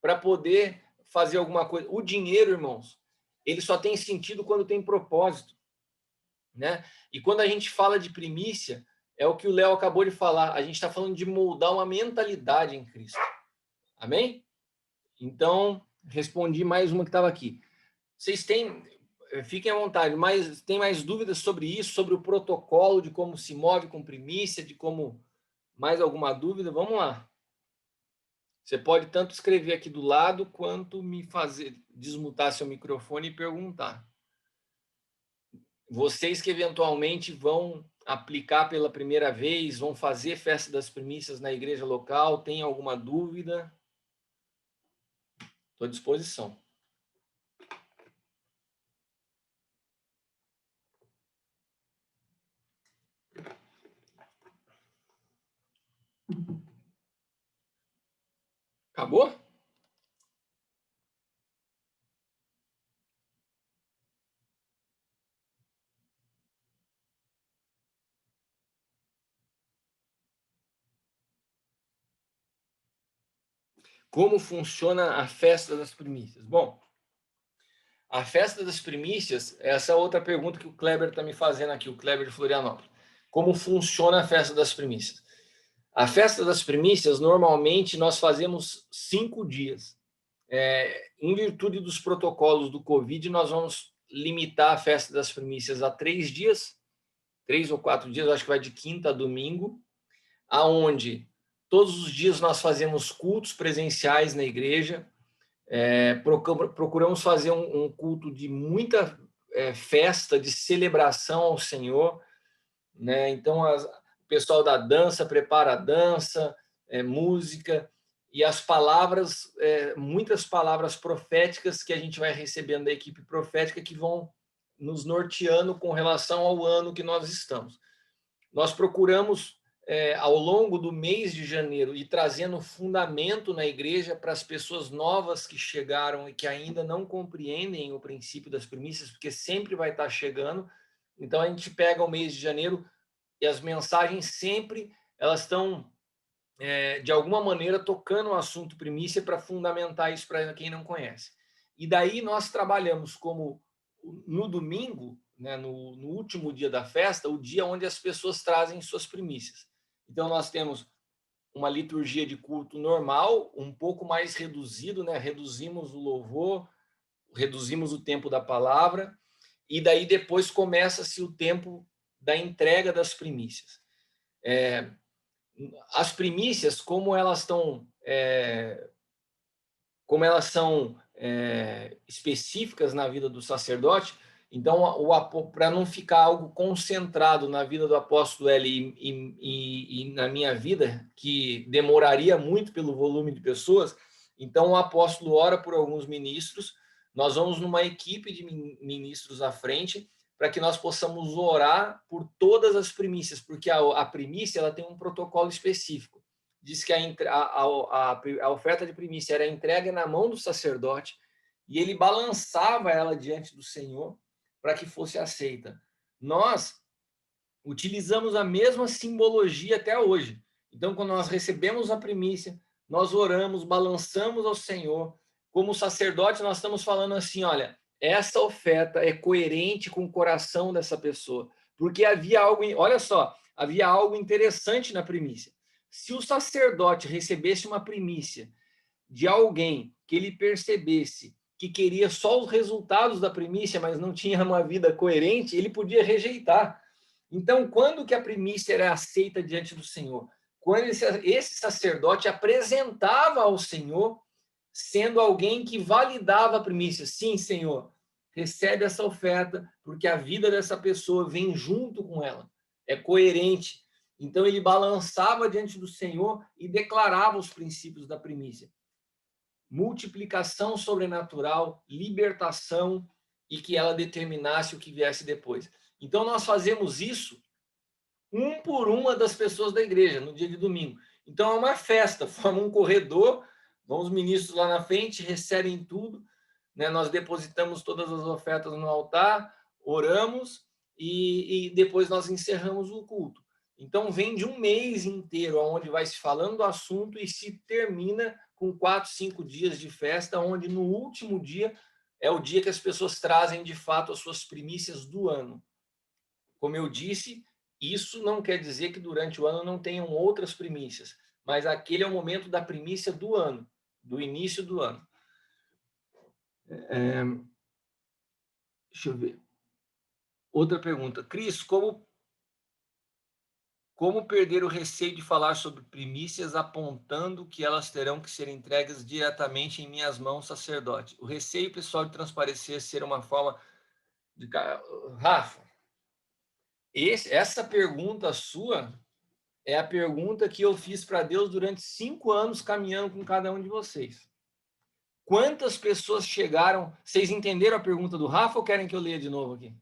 para poder fazer alguma coisa. O dinheiro, irmãos, ele só tem sentido quando tem propósito. Né? E quando a gente fala de primícia, é o que o Léo acabou de falar, a gente está falando de moldar uma mentalidade em Cristo. Amém? Então, respondi mais uma que estava aqui. Vocês fiquem à vontade, mas tem mais dúvidas sobre isso, sobre o protocolo, de como se move com primícia, de como... Mais alguma dúvida? Vamos lá. Você pode tanto escrever aqui do lado, quanto me fazer desmutar seu microfone e perguntar. Vocês que eventualmente vão aplicar pela primeira vez, vão fazer festa das primícias na igreja local, tem alguma dúvida? Estou à disposição. Acabou? Como funciona a festa das primícias? Bom, a festa das primícias, essa é outra pergunta que o Kleber está me fazendo aqui, o Kleber de Florianópolis. Como funciona a festa das primícias? A festa das primícias, normalmente, nós fazemos 5 dias. Em virtude dos protocolos do Covid, nós vamos limitar a festa das primícias a 3 dias, 3 ou 4 dias, acho que vai de quinta a domingo, aonde todos os dias nós fazemos cultos presenciais na igreja, procuramos fazer um culto de muita festa, de celebração ao Senhor, né? Então, o pessoal da dança prepara a dança, música, e as palavras, muitas palavras proféticas que a gente vai recebendo da equipe profética que vão nos norteando com relação ao ano que nós estamos. Nós procuramos, ao longo do mês de janeiro, ir trazendo fundamento na igreja para as pessoas novas que chegaram e que ainda não compreendem o princípio das primícias, porque sempre vai estar chegando. Então, a gente pega o mês de janeiro e as mensagens sempre elas estão, de alguma maneira, tocando o assunto primícia para fundamentar isso para quem não conhece. E daí nós trabalhamos como, no domingo, né, no último dia da festa, o dia onde as pessoas trazem suas primícias. Então, nós temos uma liturgia de culto normal, um pouco mais reduzido, né? Reduzimos o louvor, reduzimos o tempo da palavra, e daí depois começa-se o tempo da entrega das primícias. As primícias, como elas são específicas na vida do sacerdote, então, para não ficar algo concentrado na vida do apóstolo L e na minha vida, que demoraria muito pelo volume de pessoas, então o apóstolo ora por alguns ministros, nós vamos numa equipe de ministros à frente, para que nós possamos orar por todas as primícias, porque a primícia ela tem um protocolo específico. Diz que a oferta de primícia era entregue na mão do sacerdote, e ele balançava ela diante do Senhor, para que fosse aceita. Nós utilizamos a mesma simbologia até hoje. Então, quando nós recebemos a primícia, nós oramos, balançamos ao Senhor. Como sacerdote, nós estamos falando assim, olha, essa oferta é coerente com o coração dessa pessoa. Porque havia algo, olha só, havia algo interessante na primícia. Se o sacerdote recebesse uma primícia de alguém que ele percebesse que queria só os resultados da primícia, mas não tinha uma vida coerente, ele podia rejeitar. Então, quando que a primícia era aceita diante do Senhor? Quando esse sacerdote apresentava ao Senhor, sendo alguém que validava a primícia. Sim, Senhor, recebe essa oferta, porque a vida dessa pessoa vem junto com ela. É coerente. Então, ele balançava diante do Senhor e declarava os princípios da primícia. Multiplicação sobrenatural, libertação, e que ela determinasse o que viesse depois. Então, nós fazemos isso um por uma das pessoas da igreja, no dia de domingo. Então, é uma festa, forma um corredor, vão os ministros lá na frente, recebem tudo, né? Nós depositamos todas as ofertas no altar, oramos, e depois nós encerramos o culto. Então, vem de um mês inteiro, onde vai se falando do assunto e se termina com 4, 5 dias de festa, onde no último dia é o dia que as pessoas trazem, de fato, as suas primícias do ano. Como eu disse, isso não quer dizer que durante o ano não tenham outras primícias, mas aquele é o momento da primícia do ano, do início do ano. Deixa eu ver. Outra pergunta. Cris, como perder o receio de falar sobre primícias, apontando que elas terão que ser entregues diretamente em minhas mãos, sacerdote? O receio pessoal de transparecer ser uma forma de... Rafa, essa pergunta sua é a pergunta que eu fiz para Deus durante 5 anos caminhando com cada um de vocês. Quantas pessoas chegaram... Vocês entenderam a pergunta do Rafa ou querem que eu leia de novo aqui?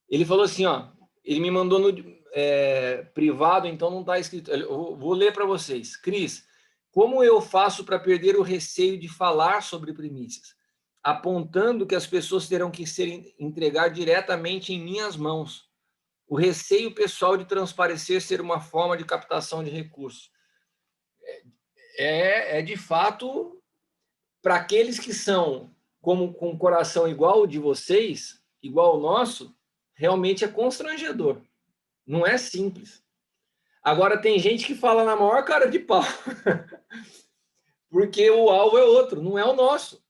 Ele falou assim, ó, ele me mandou no privado, então não está escrito. Eu vou ler para vocês. Cris, como eu faço para perder o receio de falar sobre primícias, apontando que as pessoas terão que entregar diretamente em minhas mãos? O receio pessoal de transparecer ser uma forma de captação de recursos. De fato, para aqueles que são com o coração igual ao de vocês, igual ao nosso, realmente é constrangedor. Não é simples. Agora, tem gente que fala na maior cara de pau. Porque o alvo é outro, não é o nosso.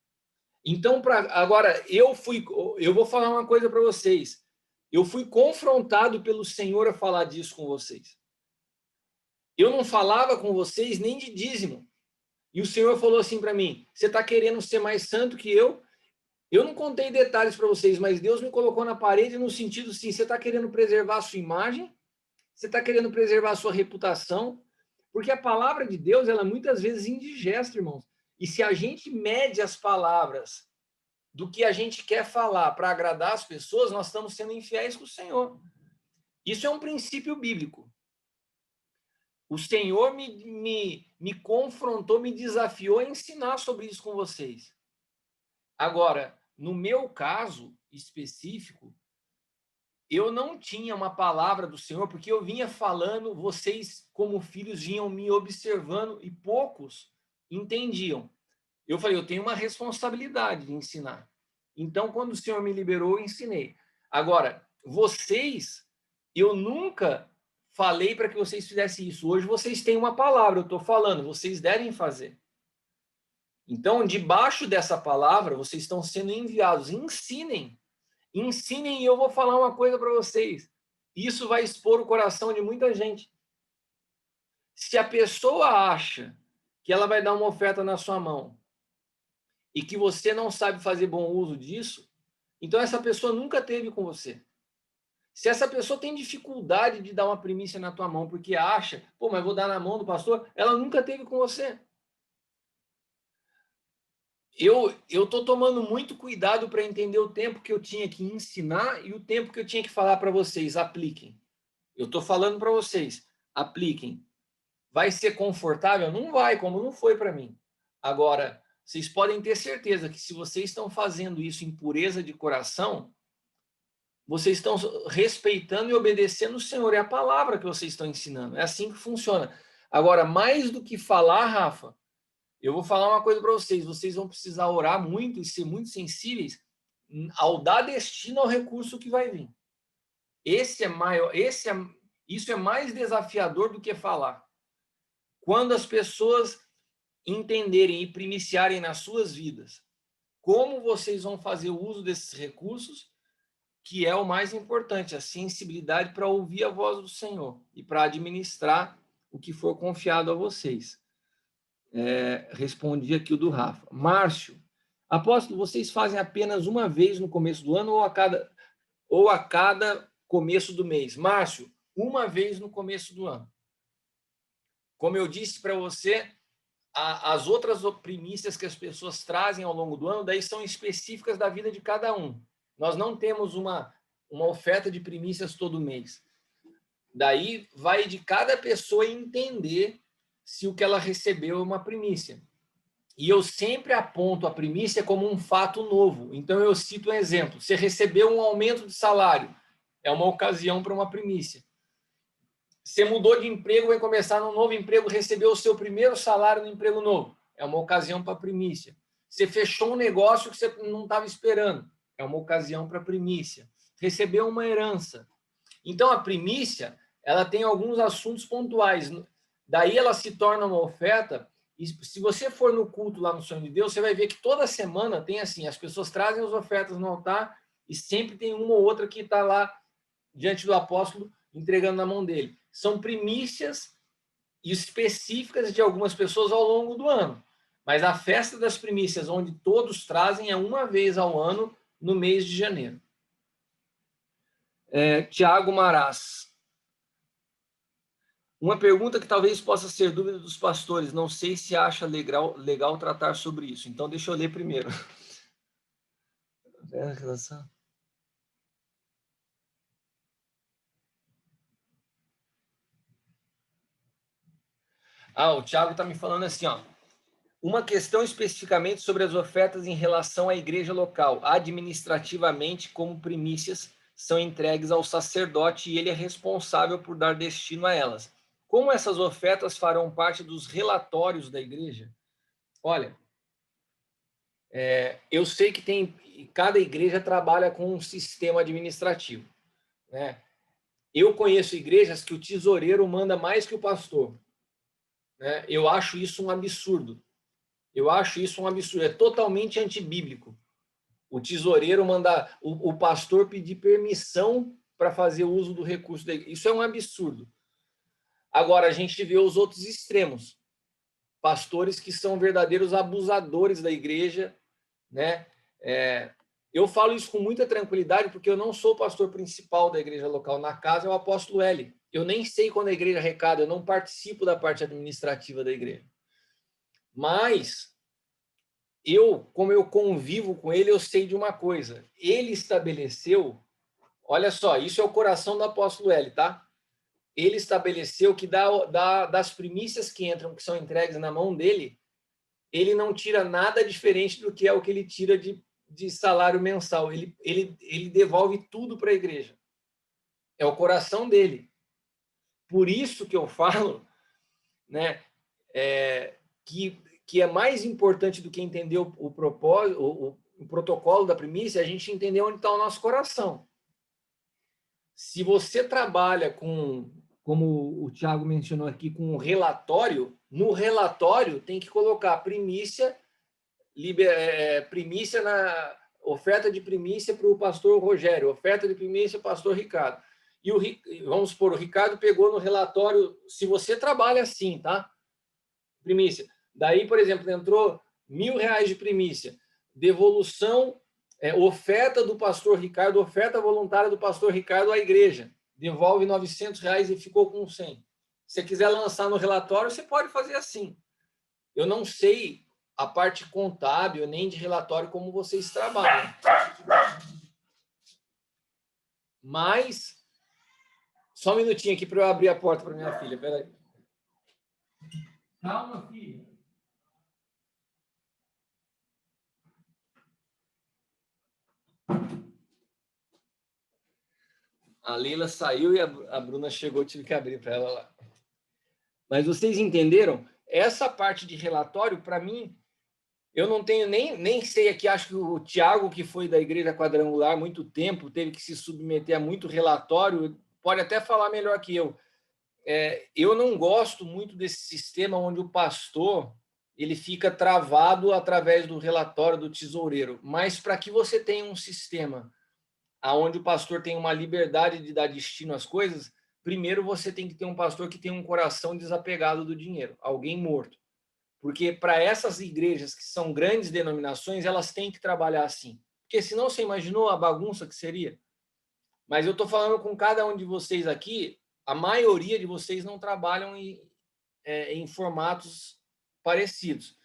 Então, agora, eu vou falar uma coisa para vocês. Eu fui confrontado pelo Senhor a falar disso com vocês. Eu não falava com vocês nem de dízimo. E o Senhor falou assim para mim, você está querendo ser mais santo que eu? Eu não contei detalhes para vocês, mas Deus me colocou na parede no sentido assim, você está querendo preservar a sua imagem? Você está querendo preservar a sua reputação? Porque a palavra de Deus, ela é muitas vezes indigesta, irmãos. E se a gente mede as palavras do que a gente quer falar para agradar as pessoas, nós estamos sendo infiéis com o Senhor. Isso é um princípio bíblico. O Senhor me confrontou, me desafiou a ensinar sobre isso com vocês. Agora, no meu caso específico, eu não tinha uma palavra do Senhor, porque eu vinha falando, vocês, como filhos, vinham me observando e poucos entendiam. Eu falei, eu tenho uma responsabilidade de ensinar. Então, quando o Senhor me liberou, eu ensinei. Agora, vocês, eu nunca falei para que vocês fizessem isso. Hoje vocês têm uma palavra, eu estou falando, vocês devem fazer. Então, debaixo dessa palavra, vocês estão sendo enviados. Ensinem. Ensinem, e eu vou falar uma coisa para vocês. Isso vai expor o coração de muita gente. Se a pessoa acha que ela vai dar uma oferta na sua mão e que você não sabe fazer bom uso disso, então essa pessoa nunca teve com você. Se essa pessoa tem dificuldade de dar uma primícia na tua mão porque acha, pô, mas vou dar na mão do pastor, ela nunca teve com você. Eu estou tomando muito cuidado para entender o tempo que eu tinha que ensinar e o tempo que eu tinha que falar para vocês, apliquem. Eu estou falando para vocês, apliquem. Vai ser confortável? Não vai, como não foi para mim. Agora, vocês podem ter certeza que se vocês estão fazendo isso em pureza de coração, vocês estão respeitando e obedecendo o Senhor. É a palavra que vocês estão ensinando. É assim que funciona. Agora, mais do que falar, Rafa, eu vou falar uma coisa para vocês. Vocês vão precisar orar muito e ser muito sensíveis ao dar destino ao recurso que vai vir. Isso é mais desafiador do que falar. Quando as pessoas entenderem e primiciarem nas suas vidas como vocês vão fazer o uso desses recursos, que é o mais importante, a sensibilidade para ouvir a voz do Senhor e para administrar o que for confiado a vocês. Respondi aqui o do Rafa. Márcio, apóstolo, vocês fazem apenas uma vez no começo do ano ou a cada começo do mês? Márcio, uma vez no começo do ano. Como eu disse para você, as outras primícias que as pessoas trazem ao longo do ano, daí são específicas da vida de cada um. Nós não temos uma oferta de primícias todo mês. Daí vai de cada pessoa entender se o que ela recebeu é uma primícia. E eu sempre aponto a primícia como um fato novo. Então eu cito um exemplo. Você recebeu um aumento de salário, é uma ocasião para uma primícia. Você mudou de emprego, vai começar num novo emprego, recebeu o seu primeiro salário no emprego novo. É uma ocasião para primícia. Você fechou um negócio que você não estava esperando. É uma ocasião para primícia. Recebeu uma herança. Então, a primícia, ela tem alguns assuntos pontuais. Daí ela se torna uma oferta. E se você for no culto lá no Sonho de Deus, você vai ver que toda semana tem assim, as pessoas trazem as ofertas no altar e sempre tem uma ou outra que está lá diante do apóstolo entregando na mão dele. São primícias específicas de algumas pessoas ao longo do ano. Mas a festa das primícias, onde todos trazem, é uma vez ao ano, no mês de janeiro. Tiago Maraz. Uma pergunta que talvez possa ser dúvida dos pastores. Não sei se acha legal tratar sobre isso. Então, deixa eu ler primeiro. O Tiago está me falando assim, ó. Uma questão especificamente sobre as ofertas em relação à igreja local. Administrativamente, como primícias são entregues ao sacerdote e ele é responsável por dar destino a elas. Como essas ofertas farão parte dos relatórios da igreja? Olha, eu sei que cada igreja trabalha com um sistema administrativo, né? Eu conheço igrejas que o tesoureiro manda mais que o pastor, né? Eu acho isso um absurdo. É totalmente antibíblico. O tesoureiro mandar o pastor pedir permissão para fazer uso do recurso da igreja. Isso é um absurdo. Agora, a gente vê os outros extremos. Pastores que são verdadeiros abusadores da igreja, né? Eu falo isso com muita tranquilidade, porque eu não sou o pastor principal da igreja local. Na casa é o apóstolo L. Eu nem sei quando a igreja arrecada, eu não participo da parte administrativa da igreja. Mas como eu convivo com ele, eu sei de uma coisa. Ele estabeleceu, olha só, isso é o coração do apóstolo L, tá? Ele estabeleceu que das primícias que entram, que são entregues na mão dele, ele não tira nada diferente do que é o que ele tira de salário mensal. Ele devolve tudo para a igreja. É o coração dele. Por isso que eu falo, né, que é mais importante do que entender o propósito, o protocolo da primícia, é a gente entender onde está o nosso coração. se você trabalha com, como o Tiago mencionou aqui, com um relatório, no relatório tem que colocar primícia, primícia na oferta de primícia para o pastor Rogério, oferta de primícia para o pastor Ricardo. E vamos supor, o Ricardo pegou no relatório, se você trabalha assim, tá? Primícia. Daí, por exemplo, entrou R$1.000 de primícia, devolução, oferta do pastor Ricardo, oferta voluntária do pastor Ricardo à igreja, devolve R$900 e ficou com 100. Se você quiser lançar no relatório, você pode fazer assim. Eu não sei a parte contábil nem de relatório como vocês trabalham. Mas, só um minutinho aqui para eu abrir a porta para minha filha. Peraí. Calma, filha. A Leila saiu e a Bruna chegou, tive que abrir para ela lá. Mas vocês entenderam? Essa parte de relatório, para mim, eu não tenho nem sei aqui, acho que o Tiago, que foi da Igreja Quadrangular há muito tempo, teve que se submeter a muito relatório, pode até falar melhor que eu. Eu não gosto muito desse sistema onde o pastor ele fica travado através do relatório do tesoureiro, mas para que você tenha um sistema onde o pastor tem uma liberdade de dar destino às coisas, primeiro você tem que ter um pastor que tem um coração desapegado do dinheiro, alguém morto. Porque para essas igrejas que são grandes denominações, elas têm que trabalhar assim. Porque senão você imaginou a bagunça que seria? Mas eu estou falando com cada um de vocês aqui, a maioria de vocês não trabalham em formatos parecidos.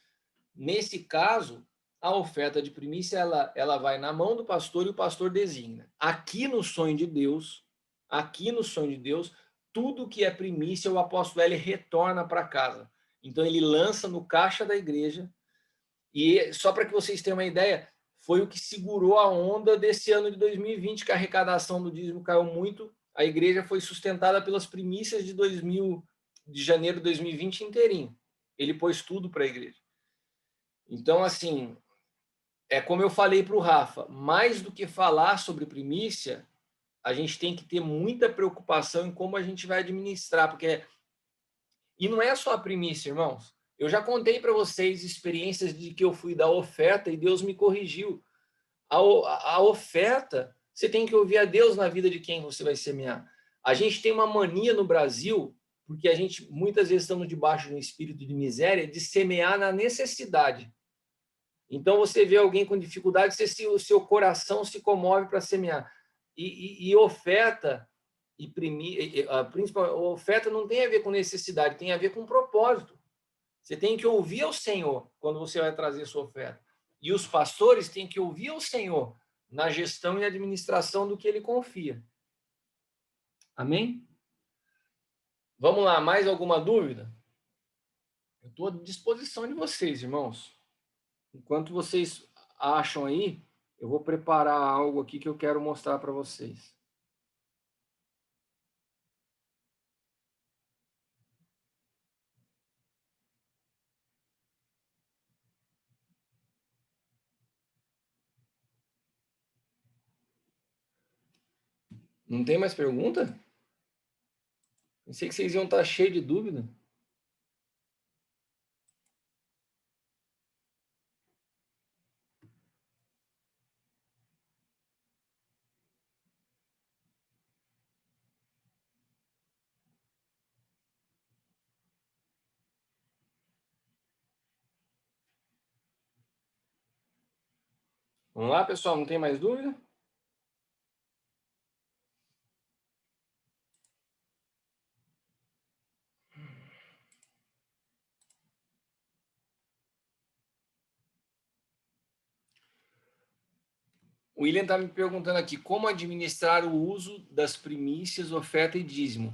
Nesse caso, a oferta de primícia ela vai na mão do pastor e o pastor designa. Aqui no sonho de Deus, tudo que é primícia, o apóstolo L retorna para casa. Então, ele lança no caixa da igreja. E só para que vocês tenham uma ideia, foi o que segurou a onda desse ano de 2020, que a arrecadação do dízimo caiu muito. A igreja foi sustentada pelas primícias de janeiro de 2020 inteirinho. Ele pôs tudo para a igreja. Então, assim, é como eu falei para o Rafa, mais do que falar sobre primícia, a gente tem que ter muita preocupação em como a gente vai administrar, porque... E não é só a primícia, irmãos. Eu já contei para vocês experiências de que eu fui dar oferta e Deus me corrigiu. A oferta, você tem que ouvir a Deus na vida de quem você vai semear. A gente tem uma mania no Brasil, porque a gente muitas vezes estamos debaixo de um espírito de miséria, de semear na necessidade. Então, você vê alguém com dificuldade, o seu coração se comove para semear. E oferta, principalmente, oferta não tem a ver com necessidade, tem a ver com propósito. Você tem que ouvir ao Senhor quando você vai trazer sua oferta. E os pastores têm que ouvir ao Senhor na gestão e administração do que ele confia. Amém? Vamos lá, mais alguma dúvida? Eu estou à disposição de vocês, irmãos. Enquanto vocês acham aí, eu vou preparar algo aqui que eu quero mostrar para vocês. Não tem mais pergunta? Pensei que vocês iam estar cheios de dúvida. Vamos lá, pessoal, não tem mais dúvida? O William está me perguntando aqui, como administrar o uso das primícias, oferta e dízimo?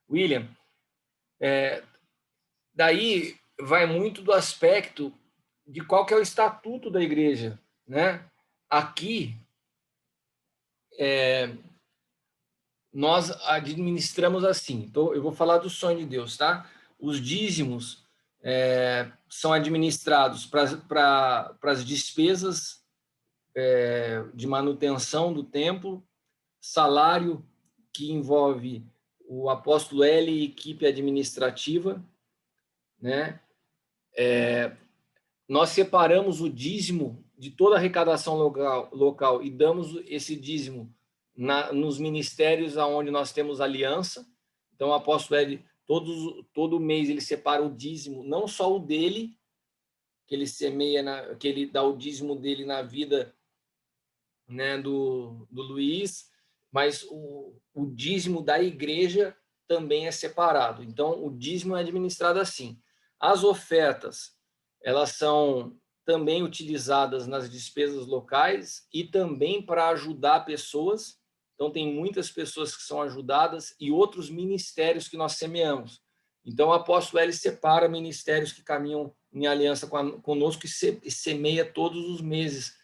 William, daí vai muito do aspecto de qual que é o estatuto da igreja, né? Aqui, nós administramos assim. Então, eu vou falar do sonho de Deus, tá? Os dízimos são administrados para as despesas de manutenção do templo, salário que envolve o apóstolo L e equipe administrativa, né? Nós separamos o dízimo de toda a arrecadação local e damos esse dízimo nos ministérios onde nós temos aliança. Então, o apóstolo L, todo mês, ele separa o dízimo, não só o dele, que ele semeia, que ele dá o dízimo dele na vida, né, do Luiz, mas o dízimo da igreja também é separado. Então, o dízimo é administrado assim. As ofertas, elas são também utilizadas nas despesas locais e também para ajudar pessoas. Então, tem muitas pessoas que são ajudadas e outros ministérios que nós semeamos. Então, o apóstolo L separa ministérios que caminham em aliança conosco e semeia todos os meses.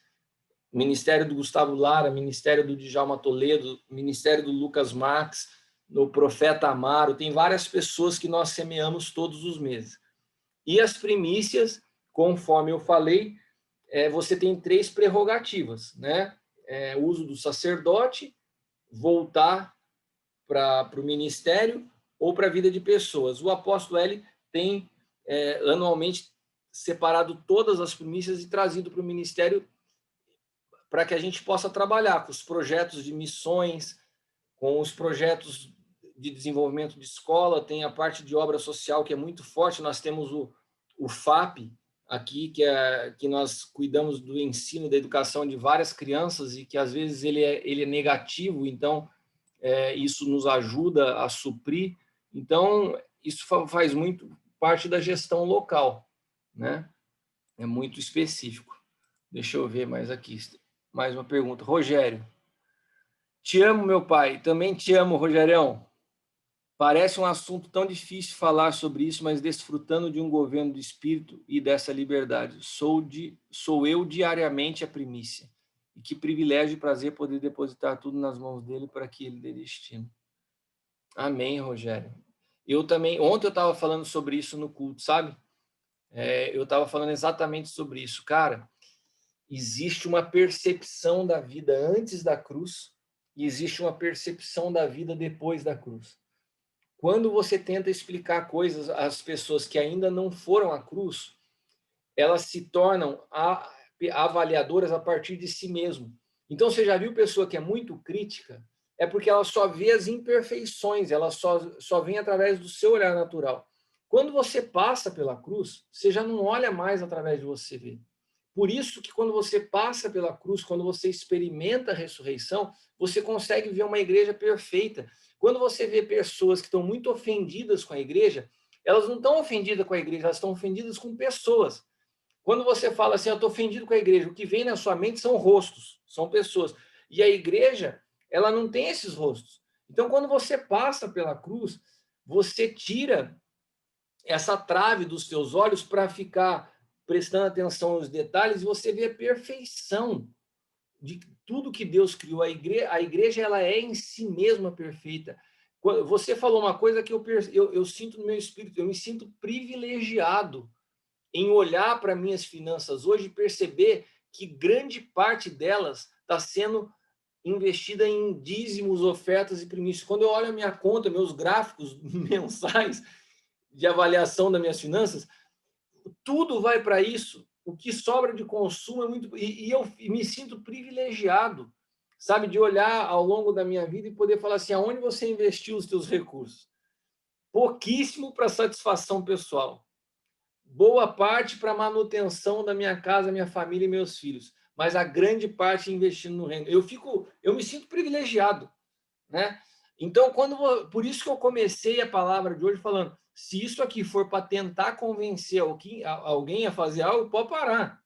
Ministério do Gustavo Lara, Ministério do Djalma Toledo, Ministério do Lucas Marques, do Profeta Amaro, tem várias pessoas que nós semeamos todos os meses. E as primícias, conforme eu falei, você tem 3 prerrogativas, né? O uso do sacerdote, voltar para o ministério ou para a vida de pessoas. O apóstolo L tem anualmente separado todas as primícias e trazido para o ministério para que a gente possa trabalhar com os projetos de missões, com os projetos de desenvolvimento de escola, tem a parte de obra social que é muito forte, nós temos o FAP aqui, que nós cuidamos do ensino, da educação de várias crianças e que às vezes ele é negativo, então isso nos ajuda a suprir. Então, isso faz muito parte da gestão local, né? É muito específico. Deixa eu ver mais aqui. Mais uma pergunta. Rogério. Te amo, meu pai. Também te amo, Rogerião. Parece um assunto tão difícil falar sobre isso, mas desfrutando de um governo do espírito e dessa liberdade. Sou eu diariamente a primícia. E que privilégio e prazer poder depositar tudo nas mãos dele para que ele dê destino. Amém, Rogério. Eu também, ontem eu estava falando sobre isso no culto, sabe? Eu estava falando exatamente sobre isso. Cara, existe uma percepção da vida antes da cruz e existe uma percepção da vida depois da cruz. Quando você tenta explicar coisas às pessoas que ainda não foram à cruz, elas se tornam avaliadoras a partir de si mesmo. Então, você já viu pessoa que é muito crítica? É porque ela só vê as imperfeições, ela só vem através do seu olhar natural. Quando você passa pela cruz, você já não olha mais através de você ver. Por isso que quando você passa pela cruz, quando você experimenta a ressurreição, você consegue ver uma igreja perfeita. Quando você vê pessoas que estão muito ofendidas com a igreja, elas não estão ofendidas com a igreja, elas estão ofendidas com pessoas. Quando você fala assim, eu estou ofendido com a igreja, o que vem na sua mente são rostos, são pessoas. E a igreja, ela não tem esses rostos. Então, quando você passa pela cruz, você tira essa trave dos seus olhos para ficar prestando atenção nos detalhes, e você vê a perfeição de tudo que Deus criou. A igreja ela é em si mesma perfeita. Você falou uma coisa que eu sinto no meu espírito, eu me sinto privilegiado em olhar para minhas finanças hoje e perceber que grande parte delas está sendo investida em dízimos, ofertas e primícias. Quando eu olho a minha conta, meus gráficos mensais de avaliação das minhas finanças, tudo vai para isso. O que sobra de consumo é muito... E eu me sinto privilegiado, sabe, de olhar ao longo da minha vida e poder falar assim, aonde você investiu os seus recursos? Pouquíssimo para satisfação pessoal. Boa parte para manutenção da minha casa, minha família e meus filhos. Mas a grande parte investindo no reino. Eu me sinto privilegiado, né? Então, por isso que eu comecei a palavra de hoje falando, se isso aqui for para tentar convencer alguém a fazer algo, pode parar.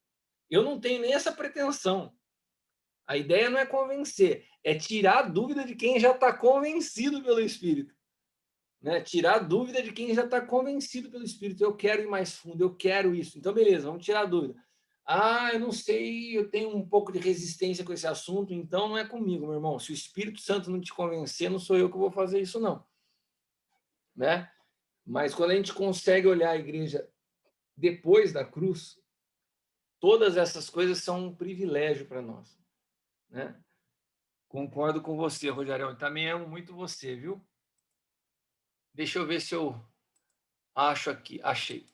Eu não tenho nem essa pretensão. A ideia não é convencer, é tirar a dúvida de quem já está convencido pelo Espírito. Né? Tirar a dúvida de quem já está convencido pelo Espírito. Eu quero ir mais fundo, eu quero isso. Então, beleza, vamos tirar a dúvida. Eu não sei, eu tenho um pouco de resistência com esse assunto, então não é comigo, meu irmão. Se o Espírito Santo não te convencer, não sou eu que vou fazer isso, não. Né? Mas quando a gente consegue olhar a igreja depois da cruz, todas essas coisas são um privilégio para nós. Né? Concordo com você, Rogério. Eu também amo muito você, viu? Deixa eu ver se eu acho aqui. Achei.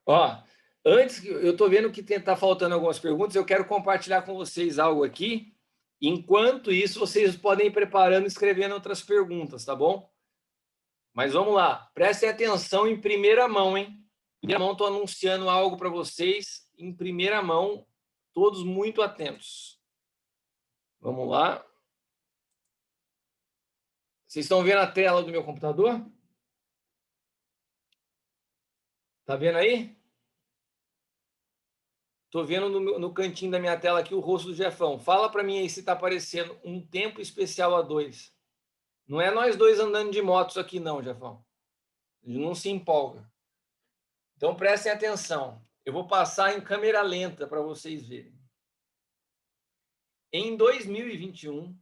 Ó, antes, eu estou vendo que está faltando algumas perguntas, eu quero compartilhar com vocês algo aqui. Enquanto isso, vocês podem ir preparando e escrevendo outras perguntas, tá bom? Mas vamos lá, prestem atenção em primeira mão, hein? Em primeira mão, estou anunciando algo para vocês, em primeira mão, todos muito atentos. Vamos lá. Vocês estão vendo a tela do meu computador? Tá vendo aí? Tô vendo no cantinho da minha tela aqui o rosto do Jefão. Fala para mim aí se tá aparecendo um tempo especial a dois. Não é nós dois andando de motos aqui não, Jefão. Não se empolga. Então prestem atenção. Eu vou passar em câmera lenta para vocês verem. Em 2021,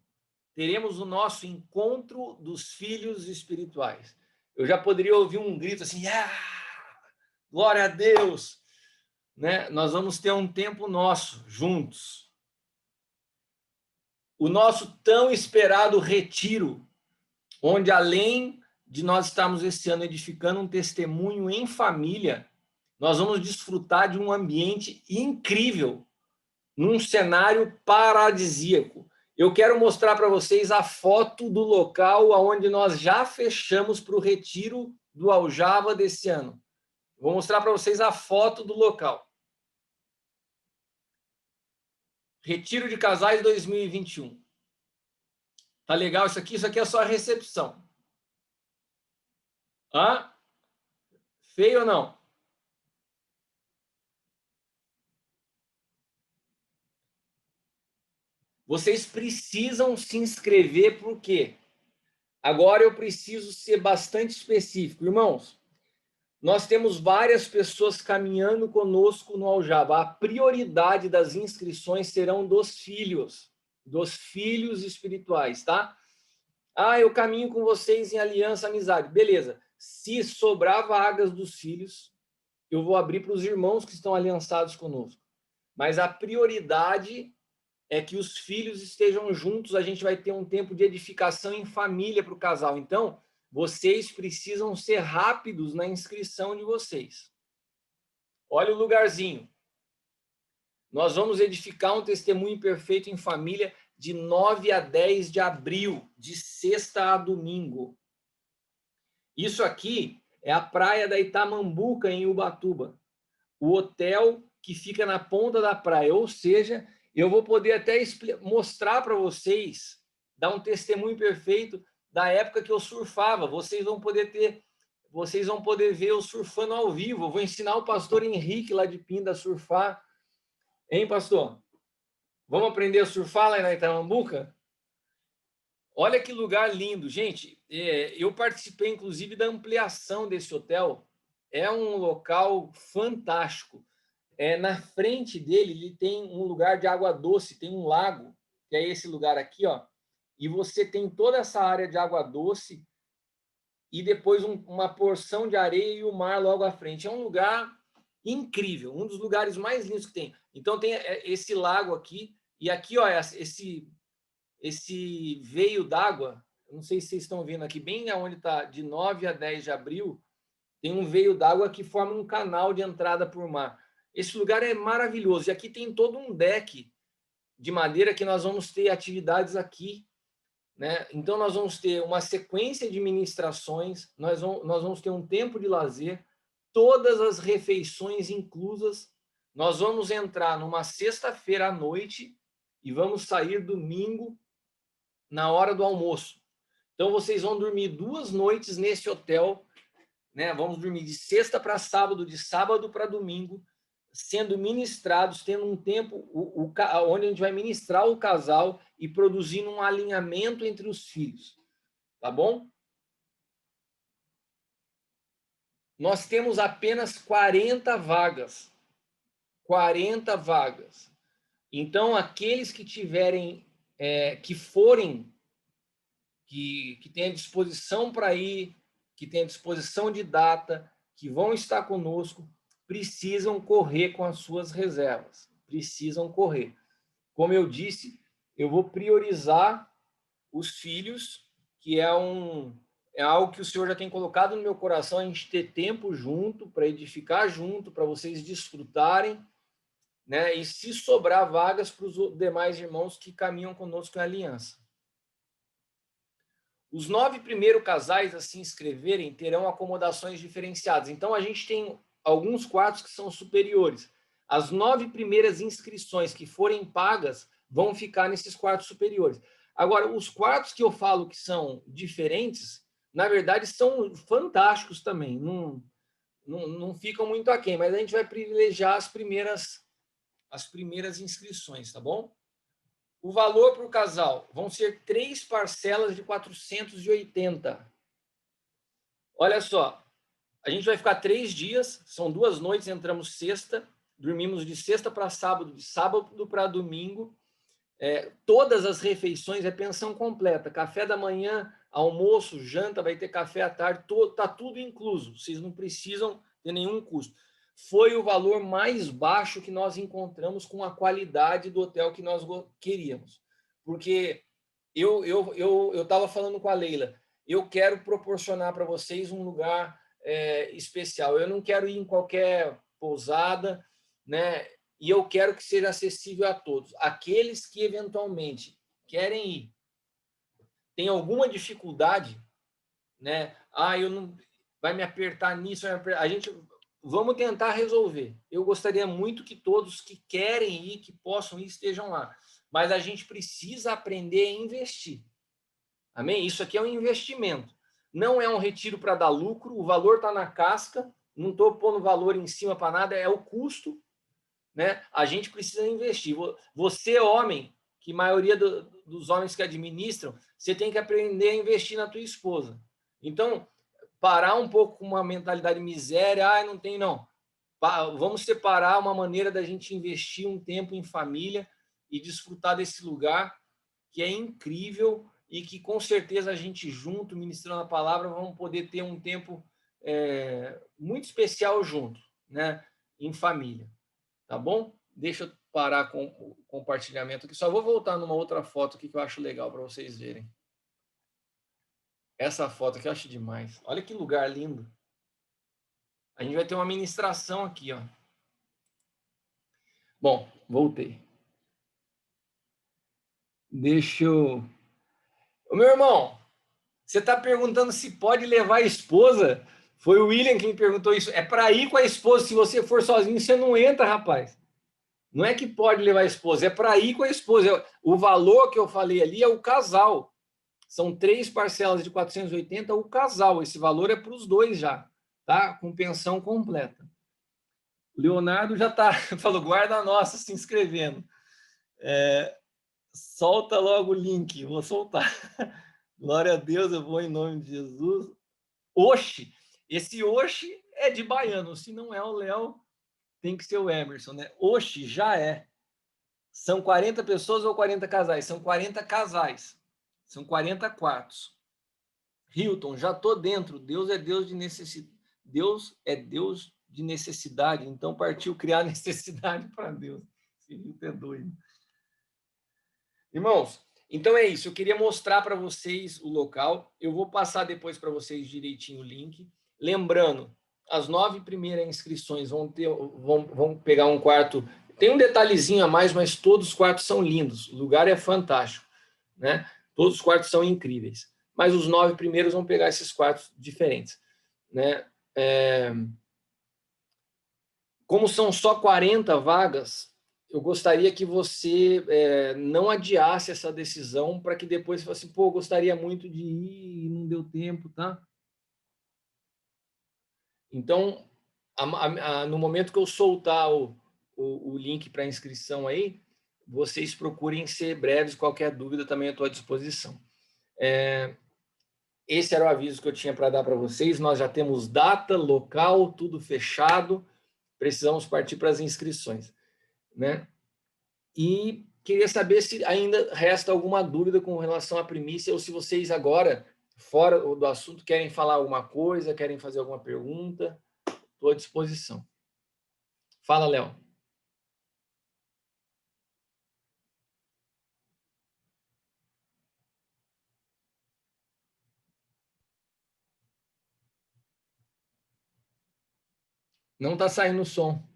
teremos o nosso encontro dos filhos espirituais. Eu já poderia ouvir um grito assim: glória a Deus! Né? Nós vamos ter um tempo nosso, juntos. O nosso tão esperado retiro, onde além de nós estarmos esse ano edificando um testemunho em família, nós vamos desfrutar de um ambiente incrível, num cenário paradisíaco. Eu quero mostrar para vocês a foto do local onde nós já fechamos para o retiro do Aljava desse ano. Vou mostrar para vocês a foto do local. Retiro de Casais 2021. Tá legal isso aqui? Isso aqui é só a recepção. Hã? Feio ou não? Vocês precisam se inscrever por quê? Agora eu preciso ser bastante específico. Irmãos, nós temos várias pessoas caminhando conosco no Aljava. A prioridade das inscrições serão dos filhos espirituais, tá? Eu caminho com vocês em aliança, amizade. Beleza. Se sobrar vagas dos filhos, eu vou abrir para os irmãos que estão aliançados conosco. Mas a prioridade é que os filhos estejam juntos, a gente vai ter um tempo de edificação em família para o casal. Então, vocês precisam ser rápidos na inscrição de vocês. Olha o lugarzinho. Nós vamos edificar um testemunho perfeito em família de 9 a 10 de abril, de sexta a domingo. Isso aqui é a praia da Itamambuca, em Ubatuba. O hotel que fica na ponta da praia, ou seja, eu vou poder até mostrar para vocês, dar um testemunho perfeito da época que eu surfava. Vocês vão poder ver eu surfando ao vivo. Eu vou ensinar o pastor Henrique lá de Pinda a surfar. Hein, pastor? Vamos aprender a surfar lá na Itamambuca? Olha que lugar lindo, gente. Eu participei, inclusive, da ampliação desse hotel. É um local fantástico. Na frente dele, ele tem um lugar de água doce, tem um lago, que é esse lugar aqui, ó. E você tem toda essa área de água doce e depois uma porção de areia e o mar logo à frente. É um lugar incrível, um dos lugares mais lindos que tem. Então tem esse lago aqui e aqui, ó, esse veio d'água. Não sei se vocês estão vendo aqui, bem onde está de 9 a 10 de abril, tem um veio d'água que forma um canal de entrada por mar. Esse lugar é maravilhoso. E aqui tem todo um deck de madeira que nós vamos ter atividades aqui, né? Então, nós vamos ter uma sequência de ministrações, nós vamos ter um tempo de lazer, todas as refeições inclusas. Nós vamos entrar numa sexta-feira à noite e vamos sair domingo na hora do almoço. Então, vocês vão dormir 2 noites nesse hotel, né? Vamos dormir de sexta para sábado, de sábado para domingo, sendo ministrados, tendo um tempo onde a gente vai ministrar o casal e produzindo um alinhamento entre os filhos. Tá bom? Nós temos apenas 40 vagas. 40 vagas. Então, aqueles que tiverem, que forem, que tenham disposição para ir, que tenham disposição de data, que vão estar conosco, precisam correr com as suas reservas. Precisam correr. Como eu disse, eu vou priorizar os filhos, que é algo que o Senhor já tem colocado no meu coração, a gente ter tempo junto, para edificar junto, para vocês desfrutarem, né? E se sobrar vagas para os demais irmãos que caminham conosco em aliança. Os 9 primeiros casais a se inscreverem terão acomodações diferenciadas. Então, a gente tem alguns quartos que são superiores. As 9 primeiras inscrições que forem pagas vão ficar nesses quartos superiores. Agora, os quartos que eu falo que são diferentes, na verdade, são fantásticos também. Não ficam muito aquém, mas a gente vai privilegiar as primeiras inscrições, tá bom? O valor para o casal vão ser 3 parcelas de 480. Olha só, a gente vai ficar 3 dias, são 2 noites, entramos sexta, dormimos de sexta para sábado, de sábado para domingo. Todas as refeições é pensão completa, café da manhã, almoço, janta, vai ter café à tarde, está tudo incluso, vocês não precisam ter nenhum custo. Foi o valor mais baixo que nós encontramos com a qualidade do hotel que nós queríamos. Porque eu estava falando com a Leila, eu quero proporcionar para vocês um lugar especial. Eu não quero ir em qualquer pousada, né? E eu quero que seja acessível a todos. Aqueles que eventualmente querem ir, tem alguma dificuldade, né? Eu não vai me apertar nisso, a gente vamos tentar resolver. Eu gostaria muito que todos que querem ir, que possam ir, estejam lá. Mas a gente precisa aprender a investir. Amém? Isso aqui é um investimento. Não é um retiro para dar lucro, o valor está na casca, não estou pondo valor em cima para nada, é o custo, né? A gente precisa investir. Você, homem, que a maioria dos homens que administram, você tem que aprender a investir na tua esposa. Então, parar um pouco com uma mentalidade de miséria, não tem não. Vamos separar uma maneira da gente investir um tempo em família e desfrutar desse lugar que é incrível e que com certeza a gente junto, ministrando a palavra, vamos poder ter um tempo muito especial junto, né? Em família. Tá bom? Deixa eu parar com o compartilhamento aqui. Só vou voltar numa outra foto aqui que eu acho legal para vocês verem. Essa foto aqui eu acho demais. Olha que lugar lindo. A gente vai ter uma ministração aqui, ó. Bom, voltei. Deixa eu... Ô, meu irmão, você está perguntando se pode levar a esposa? Foi o William que me perguntou isso. É para ir com a esposa. Se você for sozinho, você não entra, rapaz. Não é que pode levar a esposa, é para ir com a esposa. O valor que eu falei ali é o casal. São 3 parcelas de 480 o casal. Esse valor é para os dois já, tá? Com pensão completa. O Leonardo já tá, falou, guarda nossa, se inscrevendo. Solta logo o link, vou soltar. Glória a Deus, eu vou em nome de Jesus. Oxi, esse Oxi é de baiano, se não é o Léo, tem que ser o Emerson, né? Oxi, já é. São 40 pessoas ou 40 casais? São 40 casais. São 40 quartos. Hilton, já estou dentro. Deus é Deus de necessidade. Deus é Deus de necessidade. Então partiu criar necessidade para Deus. Esse Hilton é doido. Irmãos, então é isso. Eu queria mostrar para vocês o local. Eu vou passar depois para vocês direitinho o link. Lembrando, as 9 primeiras inscrições vão pegar um quarto. Tem um detalhezinho a mais, mas todos os quartos são lindos. O lugar é fantástico, né? Todos os quartos são incríveis. Mas os 9 primeiros vão pegar esses quartos diferentes, né? Como são só 40 vagas, eu gostaria que você não adiasse essa decisão para que depois você fale assim, pô, gostaria muito de ir e não deu tempo, tá? Então, no momento que eu soltar o link para inscrição aí, vocês procurem ser breves, qualquer dúvida também estou à disposição. Esse era o aviso que eu tinha para dar para vocês, nós já temos data, local, tudo fechado, precisamos partir para as inscrições. né? E queria saber se ainda resta alguma dúvida com relação à primícia, ou se vocês agora, fora do assunto, querem falar alguma coisa, querem fazer alguma pergunta. Estou à disposição. Fala, Léo. Não está saindo o som.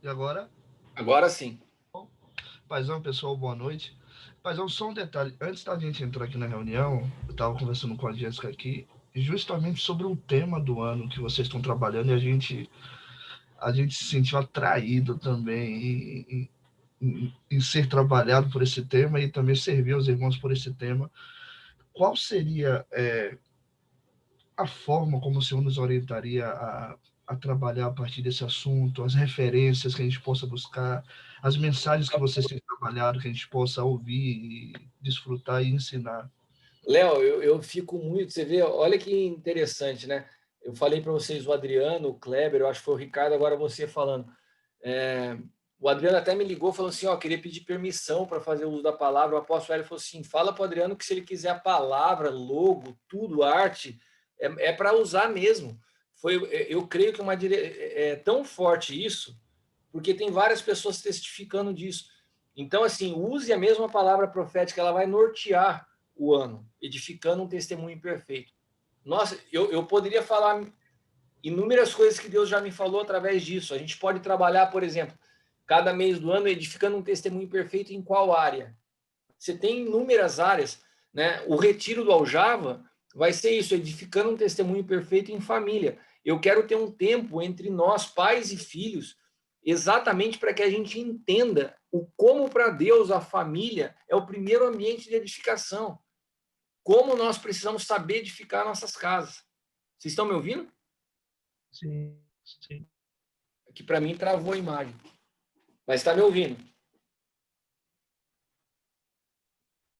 E agora? Agora sim. Paizão, pessoal, boa noite. Paizão, só um detalhe. Antes da gente entrar aqui na reunião, eu estava conversando com a Jéssica aqui, justamente sobre o tema do ano que vocês estão trabalhando, e a gente se sentiu atraído também em ser trabalhado por esse tema e também servir os irmãos por esse tema. Qual seria a forma como o Senhor nos orientaria a trabalhar a partir desse assunto, as referências que a gente possa buscar, as mensagens que vocês têm trabalhado, que a gente possa ouvir, e desfrutar e ensinar? Léo, eu fico muito. Você vê, olha que interessante, né? Eu falei para vocês o Adriano, o Kleber, eu acho que foi o Ricardo, agora você falando. O Adriano até me ligou falando assim: ó, queria pedir permissão para fazer o uso da palavra. O apóstolo Hélio falou assim: fala para o Adriano que se ele quiser a palavra, logo, tudo, arte, é para usar mesmo. Eu creio que é tão forte isso, porque tem várias pessoas testificando disso. Então, assim, use a mesma palavra profética, ela vai nortear o ano, edificando um testemunho perfeito. Nossa, eu poderia falar inúmeras coisas que Deus já me falou através disso. A gente pode trabalhar, por exemplo, cada mês do ano edificando um testemunho perfeito em qual área? Você tem inúmeras áreas, né? O retiro do Aljava vai ser isso, edificando um testemunho perfeito em família. Eu quero ter um tempo entre nós, pais e filhos, exatamente para que a gente entenda o como para Deus a família é o primeiro ambiente de edificação. Como nós precisamos saber edificar nossas casas. Vocês estão me ouvindo? Sim, sim. Que para mim travou a imagem. Mas está me ouvindo?